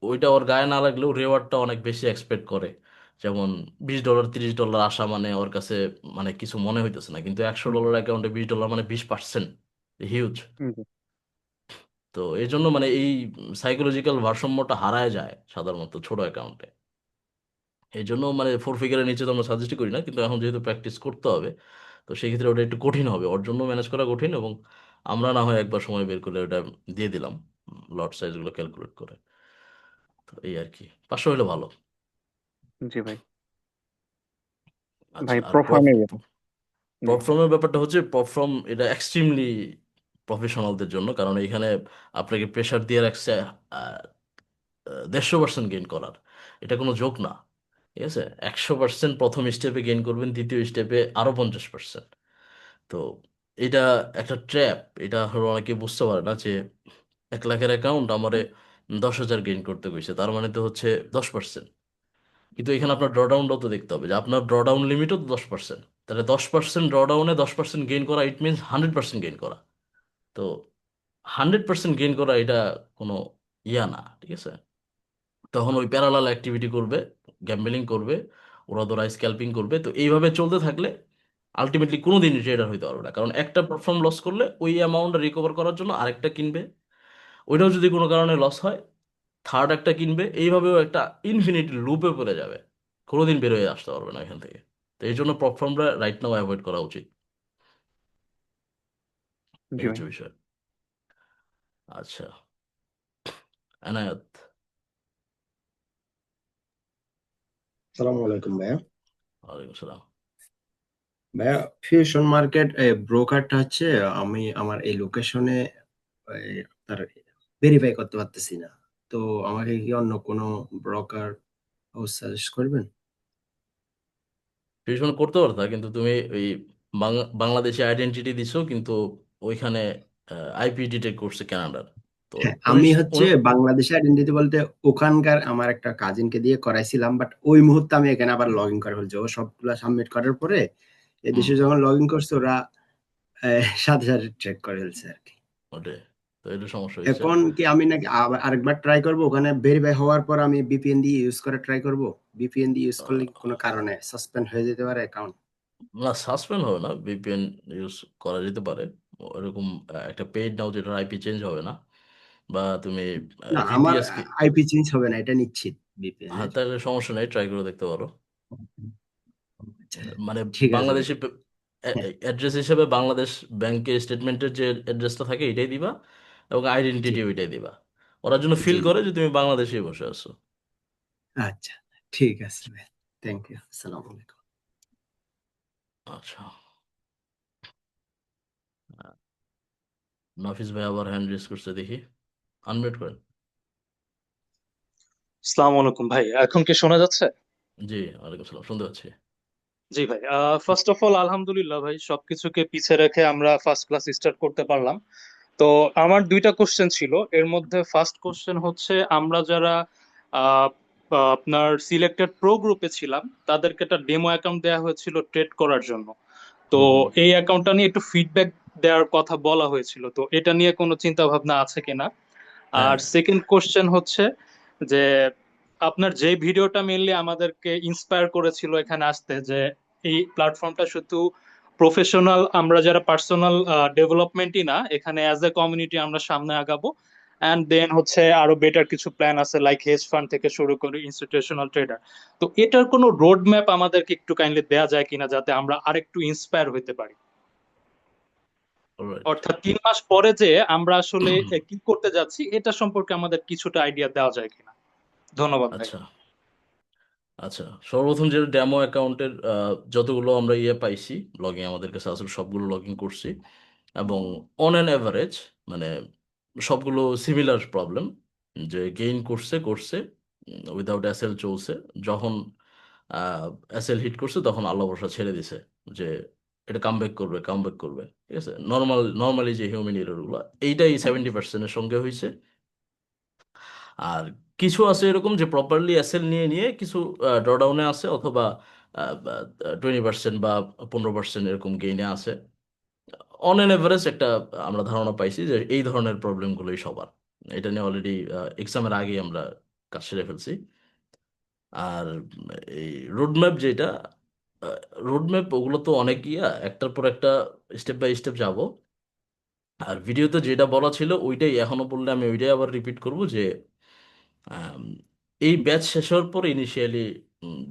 ওইটা ওর গায়ে না লাগলেও রেওয়ার্ডটা অনেক বেশি এক্সপেক্ট করে। যেমন $20, $30 আসা মানে ওর কাছে মানে কিছু মনে হইতেছে না, কিন্তু $100 অ্যাকাউন্টে $20 মানে 20%, হিউজ। তো এই জন্য মানে এই সাইকোলজিক্যাল ভারসাম্যটা হারায় যায় সাধারণত ছোট অ্যাকাউন্টে। এই জন্য মানে 4 ফিগারের নিচে তো আমরা সাজেস্ট করি না, কিন্তু এখন যেহেতু প্র্যাকটিস করতে হবে, তো সেই ক্ষেত্রে ওটা একটু কঠিন হবে, ওর জন্য ম্যানেজ করা কঠিন। এবং আমরা না হয় একবার সময় বের করে ওটা দিয়ে দিলাম, লট সাইজগুলো ক্যালকুলেট করে। তো এই আর কি, 500 হলে ভালো। জি ভাই। আচ্ছা, ভাই আর প্রো ফার্মের ব্যাপার। জি। প্রপফর্মের ব্যাপারটা হচ্ছে, প্রপফর্ম এটা এক্সট্রিমলি প্রফেশনালদের জন্য, কারণ এখানে আপনাকে প্রেশার দিয়ে রাখছে 150% গেইন করার। এটা কোনো জোক না, ঠিক আছে? 100% প্রথম স্টেপে গেইন করবেন, দ্বিতীয় স্টেপে আরো 50%। তো এটা একটা ট্র্যাপ। এটা হলো অনেকে বুঝতে পারে না যে 1 লাখের অ্যাকাউন্ট আমারে 10,000 গেইন করতে কইছে, তার মানে তো হচ্ছে 10%। কিন্তু এখানে আপনার ড্রডাউনটাও তো দেখতে হবে, যে আপনার ড্রডাউন লিমিটও তো 10%। তাহলে 10% ড্রডাউনে 10% গেইন করা, ইট মিনস 100% গেইন করা। তো 100% গেইন করা এটা কোনো ইয়া না, ঠিক আছে? তখন ওই প্যারালাল অ্যাক্টিভিটি করবে, গ্যাম্বলিং করবে, ওরা ধরা স্ক্যাল্পিং করবে। তো এইভাবে চলতে থাকলে আলটিমেটলি কোনো দিন ট্রেডার হইতে পারবে না, কারণ একটা প্ল্যাটফর্ম লস করলে ওই অ্যামাউন্টটা রিকভার করার জন্য আরেকটা কিনবে, ওইটাও যদি কোনো কারণে লস হয় থার্ড একটা কিনবে, এইভাবেও একটা ইনফিনিট লুপে পড়ে যাবে, কোনোদিন বের হয়ে আসতে পারবে না এখান থেকে। তো এই জন্য প্ল্যাটফর্মটা রাইট নাও অ্যাভয়েড করা উচিত। এই জি ভাই। হচ্ছে বিষয়। আচ্ছা, এনায়েত। সালামু আলাইকুম ভাইয়া। ওয়ালাইকুম সালাম। ভাইয়া, ফিউশন মার্কেট ব্রোকারটা হচ্ছে আমি আমার এই লোকেশনে তার ভেরিফাই করতে পারতেছি না। তো আমাকে কি অন্য কোনো ব্রোকার হাউস সাজেস্ট করবেন? টিউশন করতে পারতা, কিন্তু তুমি ওই বাংলাদেশি আইডেন্টিটি দিছো, কিন্তু ওইখানে আইপি ডিটেক্ট করছে কানাডার। তো হ্যাঁ, উনি আমি হচ্ছে উনি বাংলাদেশি আইডেন্টিটি বলতে ওখানকার আমার একটা কাজিনকে দিয়ে করাইছিলাম, বাট ওই মুহূর্তে আমি এখানে আবার লগ ইন করে ফেলছি। ও সবগুলা সাবমিট করার পরে হুম, এদেশে যখন লগ ইন করছে ওরা সাথে সাথে ট্র্যাক করে ফেলছে আর কি। ওটাই। তো এটা সমস্যা হয়েছে। এখন কি আমি নাকি আরেকবার ট্রাই করব? ওখানে ভেরিফাই হওয়ার পর আমি ভিপিএন দিয়ে ইউজ করে ট্রাই করব? ভিপিএন দিয়ে ইউজ করলে কি কোনো কারণে সাসপেন্ড হয়ে যেতে পারে অ্যাকাউন্ট? না, সাসপেন্ড হবে না, ভিপিএন ইউজ করা যেতে পারে। এরকম একটা পেইড নাও যেটার আইপি চেঞ্জ হবে না, বা তুমি না, আমার ভিপিএস কে, আইপি চেঞ্জ হবে না এটা নিশ্চিত, ভিপিএন হ্যাঁ এর। তাহলে সমস্যা নেই, ট্রাই করে দেখতে পারো। আচ্ছা মানে ঠিক আছে ভাই। বাংলাদেশি হ্যাঁ অ্যাড্রেস হিসেবে বাংলাদেশ ব্যাংকের স্টেটমেন্টের যে অ্যাড্রেসটা থাকে এটাই দিবা, এবং জি আইডেন্টিটি ওইটাই দিবা। ওরা জন্য জি ফিল জি করে যে তুমি বাংলাদেশে বসে আছো। আচ্ছা ঠিক আছে ভাই, থ্যাংক ইউ, আসসালামু আলাইকুম। আচ্ছা, নাফিস ভাই আবার হ্যান্ড রেজ করছে দেখি, আনমিউট করেন। আসসালামু আলাইকুম ভাই, এখন কি শোনা যাচ্ছে? জি, ওয়ালাইকুম সালাম, শুনতে পাচ্ছি। জি ভাই, ফার্স্ট অফ অল আলহামদুলিল্লাহ ভাই, সবকিছুকে পিছে রেখে আমরা ফার্স্ট ক্লাস স্টার্ট করতে পারলাম। তো আমার দুইটা কোশ্চেন ছিল, এর মধ্যে ফার্স্ট কোশ্চেন হচ্ছে আমরা যারা আহ, আপনার সিলেক্টেড প্রো গ্রুপে ছিলাম তাদেরকে একটা ডেমো অ্যাকাউন্ট দেওয়া হয়েছিল ট্রেড করার জন্য। তো হুম হুম। এই অ্যাকাউন্টটা নিয়ে একটু ফিডব্যাক দেওয়ার কথা বলা হয়েছিল, তো এটা নিয়ে কোনো চিন্তা ভাবনা আছে কিনা? আর হ্যাঁ, সেকেন্ড কোশ্চেন হচ্ছে যে আপনার যে ভিডিওটা মেইনলি আমাদেরকে ইন্সপায়ার করেছিল এখানে আসতে, যে এই প্ল্যাটফর্মটা শুধু প্রফেশনাল, আমরা যারা পার্সোনাল ডেভেলপমেন্টই না, এখানে অ্যাজ এ কমিউনিটি আমরা সামনে আগাবো। অ্যান্ড দেন হচ্ছে আরো বেটার কিছু প্ল্যান আছে, লাইক হেজ ফান্ড থেকে শুরু করে ইনস্টিটিউশনাল ট্রেডার। তো এটার কোনো রোড ম্যাপ আমাদেরকে একটু কাইন্ডলি দেয়া যায় কিনা, যাতে আমরা আরেকটু ইন্সপায়ার হতে পারি? অলরাইট। অর্থাৎ 3 মাস পরে যে আমরা আসলে কি করতে যাচ্ছি এটা সম্পর্কে আমাদের কিছুটা আইডিয়া দেওয়া যায় কিনা। ধন্যবাদ ভাই। আচ্ছা আচ্ছা, সর্বপ্রথম যে ডেমো অ্যাকাউন্টের যতগুলো আমরা ইয়ে পাইছি, লগইন আমাদের কাছে আসলে সবগুলো লগ ইন করছি, এবং অন অ্যান অ্যাভারেজ মানে সবগুলো সিমিলার প্রবলেম, যে গেইন করছে করছে, উইদাউট এসএল চলছে, যখন এসএল হিট করছে তখন আল্লাহ ভরসা ছেড়ে দিছে, যে এটা কামব্যাক করবে কামব্যাক করবে, ঠিক আছে। নর্মালি যে হিউম্যান এররগুলো, এইটাই 70%-এর সঙ্গে হয়েছে। আর কিছু আছে এরকম যে প্রপারলি এসএল নিয়ে নিয়ে কিছু ড্রডাউনে আছে, অথবা 20% বা 15% এরকম গেইনে আছে। অন এন এভারেজ একটা আমরা ধারণা পাইছি যে এই ধরনের প্রবলেমগুলোই সবার। এটা নিয়ে অলরেডি এক্সামের আগেই আমরা কাজ সেরে ফেলছি। আর এই রোডম্যাপ যেটা, রোডম্যাপ ওগুলো তো অনেক ইয়া, একটার পর একটা স্টেপ বাই স্টেপ যাব। আর ভিডিওতে যেটা বলা ছিল ওইটাই এখনো বললে আমি ওইটাই আবার রিপিট করব, যে আম, এই ব্যাচ শেষ হওয়ার পর ইনিশিয়ালি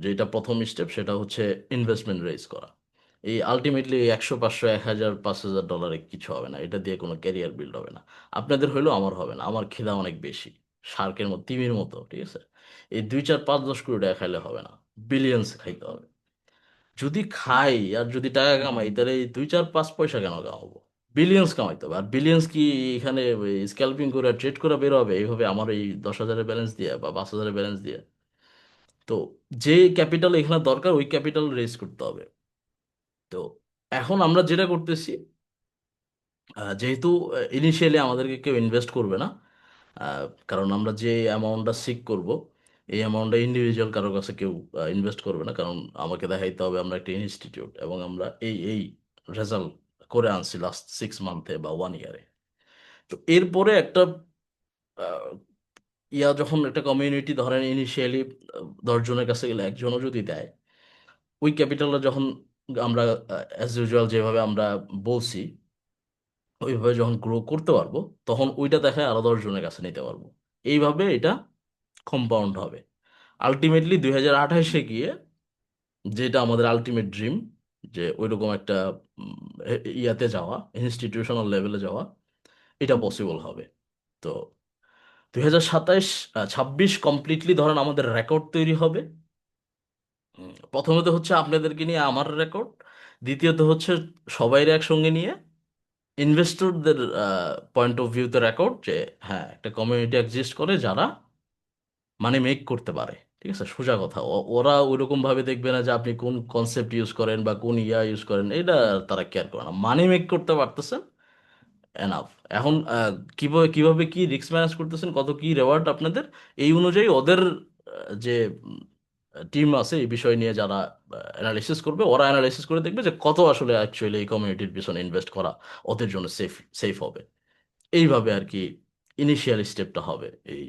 যেটা প্রথম স্টেপ সেটা হচ্ছে ইনভেস্টমেন্ট রেজ করা। এই আলটিমেটলি 100, 500, 1000, 5000 ডলারে কিছু হবে না, এটা দিয়ে কোনো ক্যারিয়ার বিল্ড হবে না। আপনাদের হইলেও আমার হবে না, আমার খিদা অনেক বেশি, শার্কের মতো, তিমির মতো, ঠিক আছে। এই 2, 4, 5, 10 কোটি টাকা খাইলে হবে না, বিলিয়ন্স খাইতে হবে। যদি খাই আর যদি টাকা কামাই, তাহলে এই 2, 4, 5 পয়সা কেন কামাবো? বিলিয়ন্স কামাইতে হবে। আর বিলিয়ন্স কি এখানে স্ক্যালপিং করে ট্রেড করে বের হবে এইভাবে আমার এই 10,000-এর ব্যালেন্স দিয়ে বা 5,000-এর ব্যালেন্স দিয়ে? তো যে ক্যাপিটাল এখানে দরকার ওই ক্যাপিটাল রেজ করতে হবে। তো এখন আমরা যেটা করতেছি, যেহেতু ইনিশিয়ালি আমাদেরকে কেউ ইনভেস্ট করবে না, কারণ আমরা যে অ্যামাউন্টটা সিক করব এই অ্যামাউন্টটা ইন্ডিভিজুয়াল কারোর কাছে কেউ ইনভেস্ট করবে না, কারণ আমাকে দেখাইতে হবে আমরা একটা ইনস্টিটিউট, এবং আমরা এই এই রেজাল্ট করে আনছি লাস্ট 6 মান্থে বা 1 ইয়ারে। তো এরপরে একটা আহ, যখন একটা কমিউনিটি ধরেন ইনিশিয়ালি 10 জনের কাছে গেলে একজনও যদি দেয়, ওই ক্যাপিটালটা যখন আমরা অ্যাজ ইউজুয়াল যেভাবে আমরা বলছি ওইভাবে যখন গ্রো করতে পারবো, তখন ওইটা দেখায় আরো 10 জনের কাছে নিতে পারবো। এইভাবে এটা কম্পাউন্ড হবে। আলটিমেটলি 2028-এ গিয়ে যেটা আমাদের আলটিমেট ড্রিম, যে ওইরকম একটা ইয়াতে যাওয়া, ইনস্টিটিউশনাল লেভেলে যাওয়া, এটা পসিবল হবে। তো 2027-26 কমপ্লিটলি ধরেন আমাদের রেকর্ড তৈরি হবে। প্রথমত হচ্ছে আপনাদেরকে নিয়ে আমার রেকর্ড, দ্বিতীয়ত হচ্ছে সবাইরে একসঙ্গে নিয়ে ইনভেস্টরদের পয়েন্ট অফ ভিউতে রেকর্ড, যে হ্যাঁ একটা কমিউনিটি এক্সিস্ট করে যারা মানে মেক করতে পারে, ঠিক আছে। সোজা কথা, ওরা ওইরকম ভাবে দেখবে না যে আপনি কোন কনসেপ্ট ইউজ করেন বা কোন ইউজ করেন, এটা তারা কেয়ার করে না। মানি মেক করতে পারতেছেন, এনাফ। এখন কিভাবে কিভাবে কি রিস্ক ম্যানেজ করতেছেন, কত কি রেওয়ার্ড আপনাদের, এই অনুযায়ী ওদের যে টিম আছে এই বিষয় নিয়ে যারা অ্যানালিসিস করবে, ওরা অ্যানালিসিস করে দেখবে যে কত আসলে অ্যাকচুয়ালি এই কমিউনিটির পিছনে ইনভেস্ট করা ওদের জন্য সেফ সেফ হবে। এইভাবে আর কি ইনিশিয়াল স্টেপটা হবে এই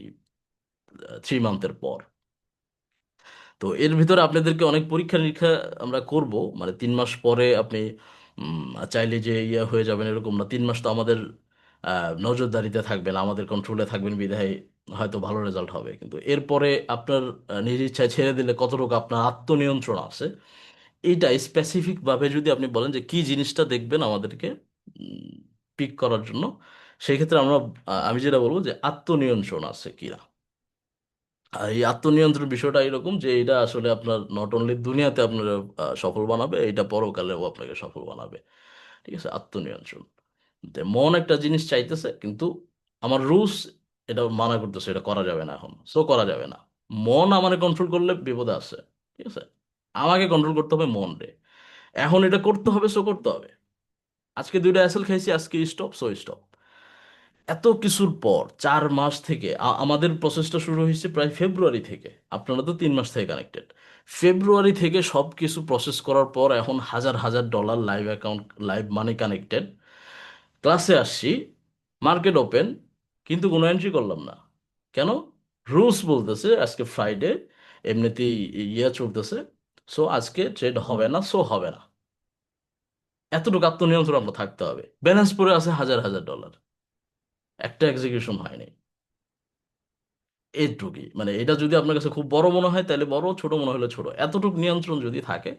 3 মান্থের পর। তো এর ভিতরে আপনাদেরকে অনেক পরীক্ষা নিরীক্ষা আমরা করব, মানে 3 মাস পরে আপনি চাইলে যে হয়ে যাবেন এরকম না। 3 মাস তো আমাদের নজরদারিতে থাকবেন, আমাদের কন্ট্রোলে থাকবেন বিধায় হয়তো ভালো রেজাল্ট হবে, কিন্তু এরপরে আপনার নিজ ইচ্ছায় ছেড়ে দিলে কতটুকু আপনার আত্মনিয়ন্ত্রণ আছে, এইটা স্পেসিফিক ভাবে যদি আপনি বলেন যে কি জিনিসটা দেখবেন আমাদেরকে পিক করার জন্য, সেই ক্ষেত্রে আমি যেটা বলবো যে আত্মনিয়ন্ত্রণ আছে কিনা। আর এই আত্মনিয়ন্ত্রণ বিষয়টা এরকম যে এটা আসলে আপনার নট অনলি দুনিয়াতে আপনার সফল বানাবে, এটা পরকালেও আপনাকে সফল বানাবে। ঠিক আছে, আত্মনিয়ন্ত্রণ। মন একটা জিনিস চাইতেছে, কিন্তু আমার রুলস এটা মানা করতেছে এটা করা যাবে না, এখন সো করা যাবে না। মন আমাকে কন্ট্রোল করলে বিপদে আছে। ঠিক আছে, আমাকে কন্ট্রোল করতে হবে মন রে। এখন এটা করতে হবে, সো করতে হবে। আজকে 2টা অ্যাসেল খাইছি, আজকে স্টপ, সো স্টপ। এত কিছুর পর 4 মাস থেকে আমাদের প্রসেসটা শুরু হয়েছে প্রায় ফেব্রুয়ারি থেকে। আপনারা তো 3 মাস থেকে কানেক্টেড। ফেব্রুয়ারি থেকে সব কিছু প্রসেস করার পর এখন হাজার হাজার ডলার লাইভ অ্যাকাউন্ট, লাইভ মানি কানেক্টেড। ক্লাসে আসছি, মার্কেট ওপেন, কিন্তু কোনো এন্ট্রি করলাম না। কেন? রুলস বলতেছে আজকে ফ্রাইডে, এমনিতেই ইয়ে চলতেছে, সো আজকে ট্রেড হবে না, সো হবে না। এতটুকু আত্মনিয়ন্ত্রণ আমরা থাকতে হবে। ব্যালেন্স পড়ে আছে হাজার হাজার ডলার, একটা এক্সিকিউশন হয়নি। এইটুকুই, মানে এটা যদি আপনার কাছে খুব বড় মনে হয় তাহলে বড়, ছোট মনে হলে ছোট, এতটুকু নিয়ন্ত্রণ যদি থাকে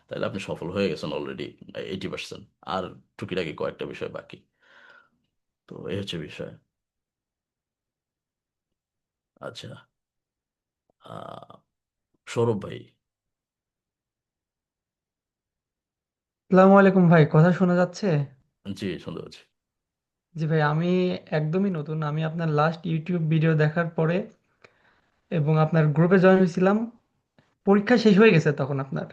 তাহলে আপনি সফল হয়ে গেছেন অলরেডি 80%। আর টুকিটাকি কয়েকটা বিষয় বাকি। তো এই হচ্ছে বিষয়। আচ্ছা, আহ সৌরভ ভাই। আসসালামু আলাইকুম ভাই, কথা শোনা যাচ্ছে? জি, শুনতে পাচ্ছি। জি ভাই, আমি একদমই নতুন। আমি আপনার লাস্ট ইউটিউব ভিডিও দেখার পরে এবং আপনার গ্রুপে জয়েন হয়েছিলাম। পরীক্ষা শেষ হয়ে গেছে তখন আপনার।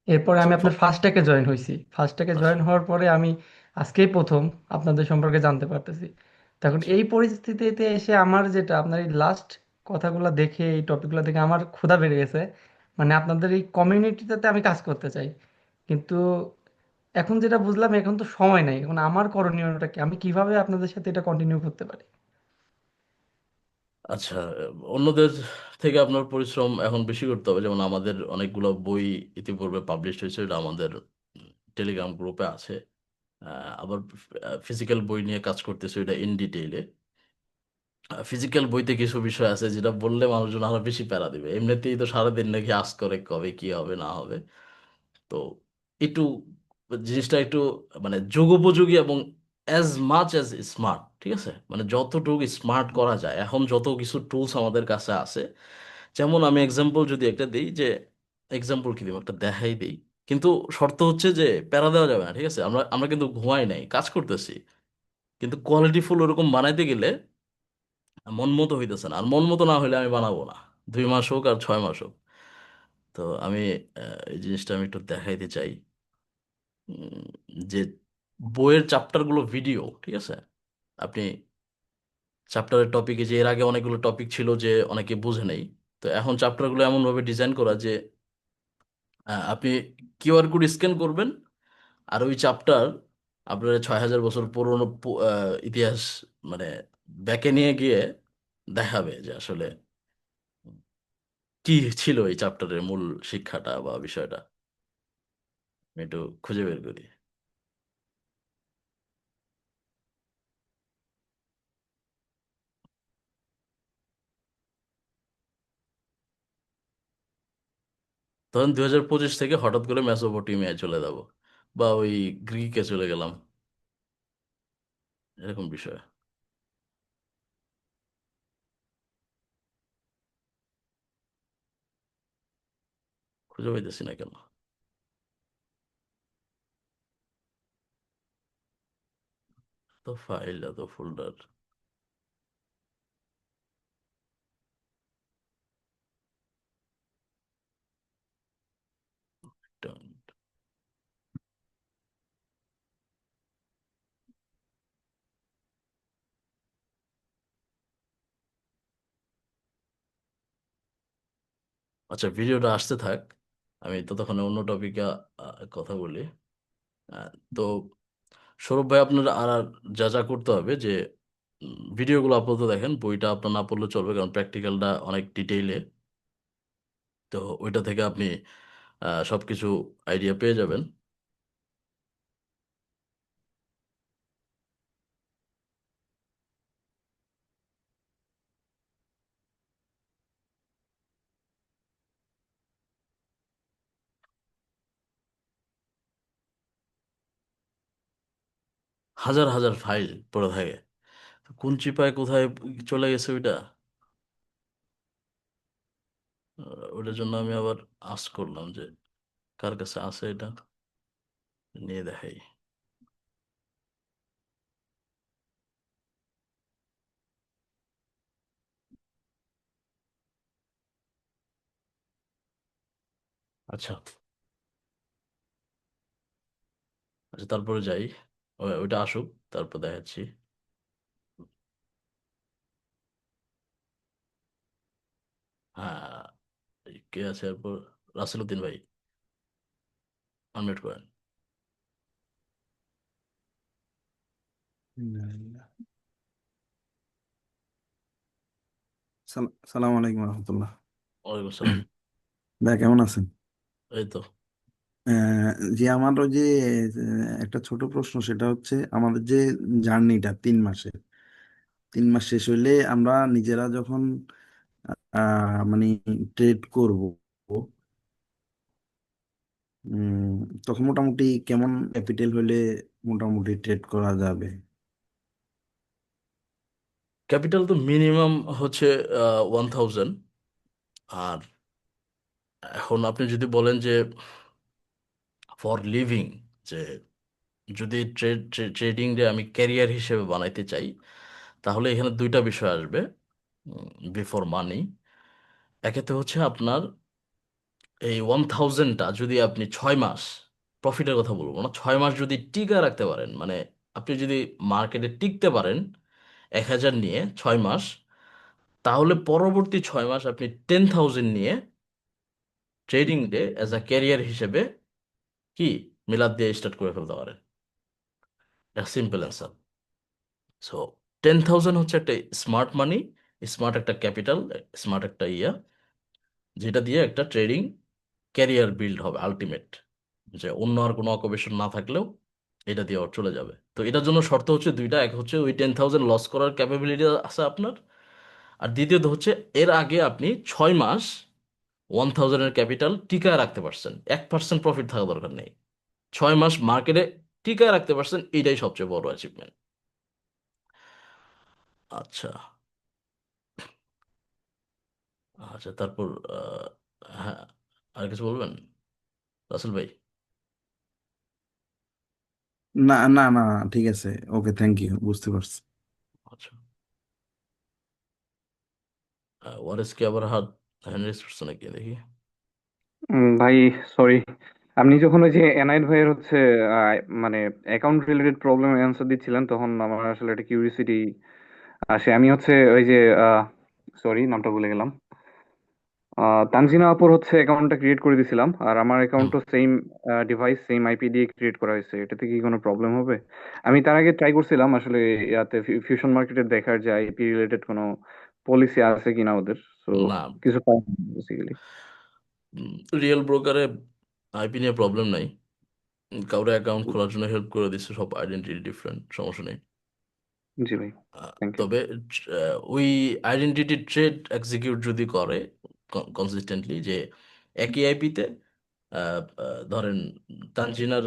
এরপরে আচ্ছা আমি আপনার ফার্স্টট্যাকে জয়েন হয়েছি। ফার্স্টট্যাকে আচ্ছা জয়েন হওয়ার পরে আমি আজকেই প্রথম আপনাদের সম্পর্কে জানতে পারতেছি। তখন আচ্ছা এই পরিস্থিতিতে এসে আমার যেটা আপনার এই লাস্ট কথাগুলো দেখে, এই টপিকগুলো দেখে আমার ক্ষুধা বেড়ে গেছে। মানে আপনাদের এই কমিউনিটিতে আমি কাজ করতে চাই, কিন্তু এখন যেটা বুঝলাম এখন তো সময় নাই। এখন আমার করণীয়টা কি? আমি কিভাবে আপনাদের সাথে এটা কন্টিনিউ করতে পারি? আচ্ছা। অন্যদের থেকে আপনার পরিশ্রম এখন বেশি করতে হবে। যেমন আমাদের অনেকগুলো বই ইতিপূর্বে পাবলিশ হয়েছে, এটা আমাদের টেলিগ্রাম গ্রুপে আছে। আবার ফিজিক্যাল বই নিয়ে কাজ করতেছে, এটা ইন ডিটেইলে। ফিজিক্যাল বইতে কিছু বিষয় আছে যেটা বললে মানুষজন আরো বেশি প্যারা দিবে। এমনিতেই তো সারাদিন নাকি আস করে কবে কি হবে না হবে। তো একটু জিনিসটা একটু মানে যুগোপযোগী এবং অ্যাজ মাচ অ্যাজ স্মার্ট। ঠিক আছে, মানে যতটুকু স্মার্ট করা যায় এখন, যত কিছু টুলস আমাদের কাছে আছে। যেমন আমি এক্সাম্পল যদি একটা দিই, যে এক্সাম্পল কি দিব, একটা দেখাই দিই। কিন্তু শর্ত হচ্ছে যে প্যারা দেওয়া যাবে না। ঠিক আছে, আমরা আমরা কিন্তু ঘুমাই নাই, কাজ করতেছি, কিন্তু কোয়ালিটিফুল ওরকম বানাইতে গেলে মন মতো হইতেছে না। আর মন মতো না হলে আমি বানাবো না, 2 মাস হোক আর 6 মাস হোক। তো আমি এই জিনিসটা আমি একটু দেখাইতে চাই। উম, যে বইয়ের চ্যাপ্টারগুলো ভিডিও, ঠিক আছে, আপনি চ্যাপ্টারের টপিকে, যে এর আগে অনেকগুলো টপিক ছিল যে অনেকে বুঝে নেই, তো এখন চ্যাপ্টারগুলো এমনভাবে ডিজাইন করা যে আপনি কিউআর কোড স্ক্যান করবেন, আর ওই চ্যাপ্টার আপনার 6,000 বছর পুরনো ইতিহাস, মানে ব্যাকে নিয়ে গিয়ে দেখাবে যে আসলে কি ছিল এই চ্যাপ্টারের মূল শিক্ষাটা বা বিষয়টা। আমি একটু খুঁজে বের করি। তখন 2025 থেকে হঠাৎ করে মেসোপটেমিয়ায় চলে যাব, বা ওই গ্রিকে চলে গেলাম, এরকম বিষয়। খুঁজে পাইতেছি না কেন? তো ফাইল, এত ফোল্ডার। আচ্ছা, ভিডিওটা আসতে থাক, আমি ততক্ষণে অন্য টপিকে কথা বলি। তো সৌরভ ভাই, আপনার আর আর যা যা করতে হবে যে ভিডিওগুলো আপাতত দেখেন, বইটা আপনার না পড়লে চলবে, কারণ প্র্যাকটিক্যালটা অনেক ডিটেইলে। তো ওইটা থেকে আপনি সবকিছু আইডিয়া পেয়ে যাবেন। হাজার হাজার ফাইল পড়ে থাকে। তো কোন চিপায় কোথায় চলে গেছে ওইটা, ওটার জন্য আমি আবার আস্ক করলাম যে কার কাছে আছে এটা, নিয়ে দেখাই। আচ্ছা, আচ্ছা তারপরে যাই, ওইটা আসুক তারপর দেখাচ্ছি। হ্যাঁ, এই কে আছে এরপর? রাসেল উদ্দিন ভাই, আনমিউট করেন। সালাম আলাইকুম রহমতুল্লাহ। ওয়ালাইকুম আসসালাম। ভাই কেমন আছেন? এই তো। আহ, যে আমার ওই যে একটা ছোট প্রশ্ন, সেটা হচ্ছে আমাদের যে জার্নিটা 3 মাসের, 3 মাস শেষ হইলে আমরা নিজেরা যখন মানে ট্রেড করব, উম, তখন মোটামুটি কেমন ক্যাপিটাল হইলে মোটামুটি ট্রেড করা যাবে? ক্যাপিটাল তো মিনিমাম হচ্ছে 1000। আর এখন আপনি যদি বলেন যে ফর লিভিং, যে যদি ট্রেডিংটা আমি ক্যারিয়ার হিসেবে বানাইতে চাই, তাহলে এখানে দুইটা বিষয় আসবে বিফোর মানি। একেতে হচ্ছে আপনার এই 1000টা যদি আপনি 6 মাস, প্রফিটের কথা বলবো না, 6 মাস যদি টিকা রাখতে পারেন, মানে আপনি যদি মার্কেটে টিকতে পারেন 1000 নিয়ে 6 মাস, তাহলে পরবর্তী 6 মাস আপনি 10,000 নিয়ে trading day as a career হিসেবে কি মিলাদ দিয়ে স্টার্ট করে ফেলতে পারেন। Simple answer. সো 10,000 হচ্ছে একটা স্মার্ট মানি, স্মার্ট একটা ক্যাপিটাল, স্মার্ট একটা যেটা দিয়ে একটা ট্রেডিং ক্যারিয়ার বিল্ড হবে আলটিমেট, যে অন্য আর কোনো অকুপেশন না থাকলেও এটা দিয়ে ওর চলে যাবে। তো এটার জন্য শর্ত হচ্ছে দুইটা, এক হচ্ছে ওই 10,000 লস করার ক্যাপাবিলিটি আছে আপনার, আর দ্বিতীয়ত হচ্ছে এর আগে আপনি 6 মাস 1000-এর ক্যাপিটাল টিকায় রাখতে পারছেন, 1% প্রফিট থাকা দরকার নেই, 6 মাস মার্কেটে টিকায় রাখতে পারছেন, এইটাই সবচেয়ে বড় অ্যাচিভমেন্ট। আচ্ছা, আচ্ছা তারপর হ্যাঁ, আর কিছু বলবেন রাসেল ভাই? না না না, ঠিক আছে, ওকে, থ্যাংক ইউ, বুঝতে পারছি। আচ্ছা, ওয়ারেস কি আবার হাত হ্যান্ড রেজ করছে নাকি দেখি। ভাই সরি, আপনি যখন ওই যে এনআইট ভাইয়ের হচ্ছে মানে অ্যাকাউন্ট রিলেটেড প্রবলেম অ্যান্সার দিচ্ছিলেন, তখন আমার আসলে একটা কিউরিসিটি আসে। আমি হচ্ছে ওই যে সরি নামটা ভুলে গেলাম, তানজিনা আপুর হচ্ছে অ্যাকাউন্টটা ক্রিয়েট করে দিয়েছিলাম, আর আমার হুম। অ্যাকাউন্টও সেম ডিভাইস সেম আইপি দিয়ে ক্রিয়েট করা হয়েছে। এটাতে কি কোনো প্রবলেম হবে? আমি তার আগে ট্রাই করছিলাম আসলে ইয়াতে ফিউশন মার্কেটে দেখার যে আইপি রিলেটেড কোনো পলিসি আছে কিনা ওদের, তো না, কিছু পাই বেসিক্যালি। রিয়েল ব্রোকারে আইপি নিয়ে প্রবলেম নাই, কাউরে অ্যাকাউন্ট খোলার জন্য হেল্প করে দিচ্ছে, সব আইডেন্টিটি ডিফারেন্ট, সমস্যা নেই। জি ভাই, থ্যাংক ইউ। তবে ওই আইডেন্টিটি ট্রেড এক্সিকিউট যদি করে কনসিস্টেন্টলি, যে একই আইপিতে ধরেন তানজিনার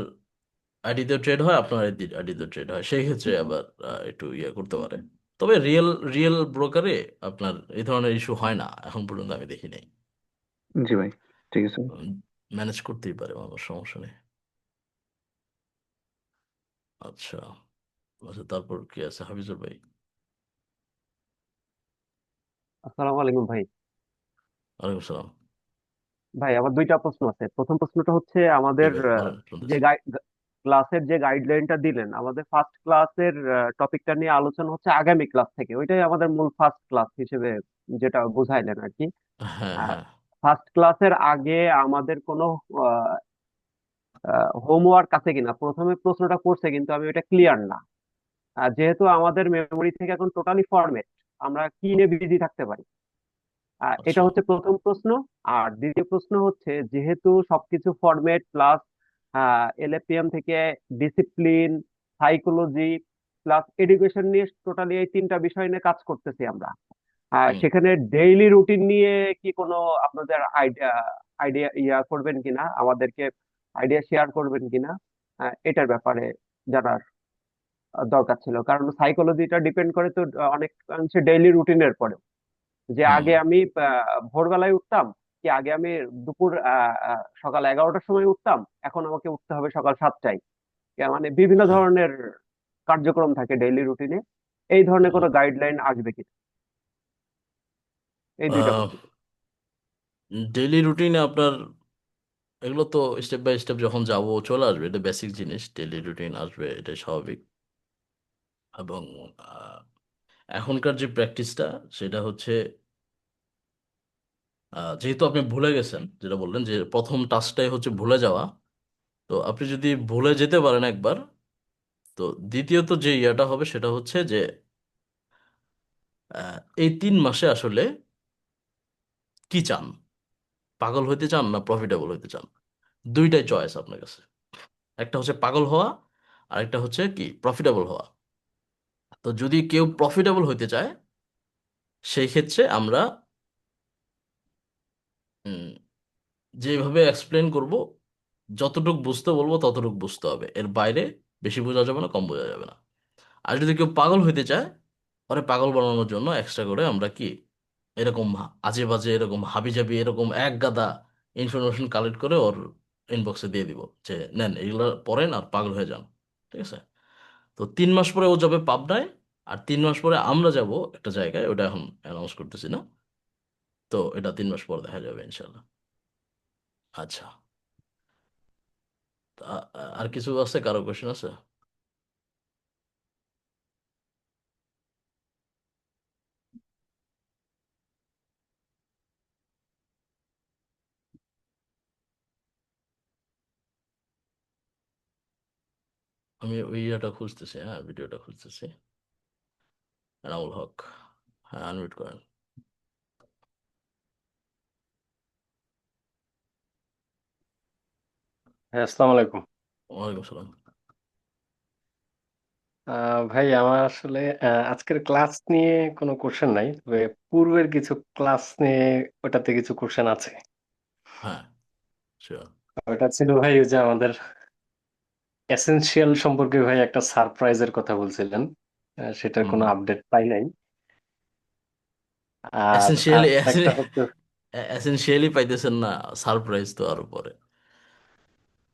আইডিতেও ট্রেড হয়, আপনার আইডিতেও ট্রেড হয়, সেই ক্ষেত্রে আবার একটু ইয়ে করতে পারে। তবে রিয়েল রিয়েল ব্রোকারে আপনার এই ধরনের ইস্যু হয় না, এখন পর্যন্ত আমি দেখি নাই। জি ভাই, ঠিক আছে। ম্যানেজ করতেই পারে, আমার সমস্যা নেই। আচ্ছা, আচ্ছা তারপর কি আছে হাফিজুর ভাই? আসসালামু আলাইকুম ভাই। ওয়ালাইকুম সালাম। ভাই আমার দুইটা প্রশ্ন আছে। প্রথম প্রশ্নটা হচ্ছে জি আমাদের ভাই বলেন, যে শুনতেছি। ক্লাসের যে গাইডলাইনটা দিলেন, আমাদের ফার্স্ট ক্লাসের টপিকটা নিয়ে আলোচনা হচ্ছে আগামী ক্লাস থেকে, ওইটাই আমাদের মূল ফার্স্ট ক্লাস হিসেবে যেটা বুঝাইলেন আর কি। হ্যাঁ, হ্যাঁ। ফার্স্ট ক্লাসের আগে আমাদের কোনো হোমওয়ার্ক আছে কিনা, প্রথমে প্রশ্নটা করছে কিন্তু আমি ওইটা ক্লিয়ার না। যেহেতু আমাদের মেমোরি থেকে এখন টোটালি ফরম্যাট, আমরা কি নিয়ে বিজি থাকতে পারি? এটা আচ্ছা। হচ্ছে প্রথম প্রশ্ন। আর দ্বিতীয় প্রশ্ন হচ্ছে, যেহেতু সবকিছু ফরম্যাট প্লাস এলএপিএম থেকে ডিসিপ্লিন, সাইকোলজি প্লাস এডুকেশন নিয়ে টোটালি এই তিনটা বিষয় নিয়ে কাজ করতেছি আমরা, হুম। সেখানে ডেইলি রুটিন নিয়ে কি কোনো আপনাদের আইডিয়া আইডিয়া করবেন কিনা, আমাদেরকে আইডিয়া শেয়ার করবেন কিনা, এটার ব্যাপারে জানার দরকার ছিল, কারণ সাইকোলজিটা ডিপেন্ড করে তো অনেকাংশে ডেইলি রুটিনের পরে। যে হুম। আগে আমি ভোরবেলায় উঠতাম, কি আগে আমি সকাল 11টার সময় উঠতাম, এখন আমাকে উঠতে হবে সকাল 7টায়। মানে বিভিন্ন হ্যাঁ। ধরনের কার্যক্রম থাকে ডেইলি রুটিনে। এই ধরনের কোনো গাইডলাইন আসবে কি, এই দুইটা কোশ্চেন। ডেইলি রুটিনে আপনার এগুলো তো স্টেপ বাই স্টেপ যখন যাব চলে আসবে, এটা বেসিক জিনিস, ডেইলি রুটিন আসবে, এটা স্বাভাবিক। এবং আহ, এখনকার যে প্র্যাকটিসটা সেটা হচ্ছে যেহেতু আপনি ভুলে গেছেন, যেটা বললেন যে প্রথম টাস্কটাই হচ্ছে ভুলে যাওয়া, তো আপনি যদি ভুলে যেতে পারেন একবার, তো দ্বিতীয়ত যে ইয়াটা হবে সেটা হচ্ছে যে এই 3 মাসে আসলে কি চান, পাগল হইতে চান না প্রফিটেবল হইতে চান, দুইটাই চয়েস আপনার কাছে। একটা হচ্ছে পাগল হওয়া, আর একটা হচ্ছে কি প্রফিটেবল হওয়া। তো যদি কেউ প্রফিটেবল হইতে চায়, সেই ক্ষেত্রে আমরা উম, যেভাবে এক্সপ্লেন করব, যতটুকু বুঝতে বলবো ততটুকু বুঝতে হবে, এর বাইরে বেশি বোঝা যাবে না, কম বোঝা যাবে না। আর যদি কেউ পাগল হইতে চায়, ওরে পাগল বানানোর জন্য এক্সট্রা করে আমরা কি এরকম আজে বাজে এরকম হাবিজাবি এরকম এক গাদা ইনফরমেশন কালেক্ট করে ওর ইনবক্সে দিয়ে দিব যে নেন এগুলো পড়েন আর পাগল হয়ে যান। ঠিক আছে? তো 3 মাস পরে ও যাবে পাবনায়, আর 3 মাস পরে আমরা যাব একটা জায়গায়, ওটা এখন অ্যানাউন্স করতেছি না। তো এটা 3 মাস পর দেখা যাবে ইনশাল্লাহ। আচ্ছা। আর কিছু আছে, কারো কোয়েশ্চেন আছে? আমি ওই ইয়েটা খুঁজতেছি, হ্যাঁ ভিডিওটা খুঁজতেছি। এনামুল হক, হ্যাঁ আনমিউট করেন। হ্যাঁ, আসসালামু আলাইকুম। ওয়ালাইকুম সালাম। ভাই আমার আসলে আজকের ক্লাস নিয়ে কোনো কোশ্চেন নাই, তবে পূর্বের কিছু ক্লাস নিয়ে ওটাতে কিছু কোশ্চেন আছে। হ্যাঁ শিওর। ওটা ছিল ভাই ওই যে আমাদের এসেনশিয়াল সম্পর্কে ভাই একটা সারপ্রাইজের কথা বলছিলেন, সেটার হুম কোনো হুম। আপডেট পাই নাই। আর এসেনশিয়ালি একটা হচ্ছে এসেনশিয়ালি পাইতেছেন না, সারপ্রাইজ তো আরো পরে।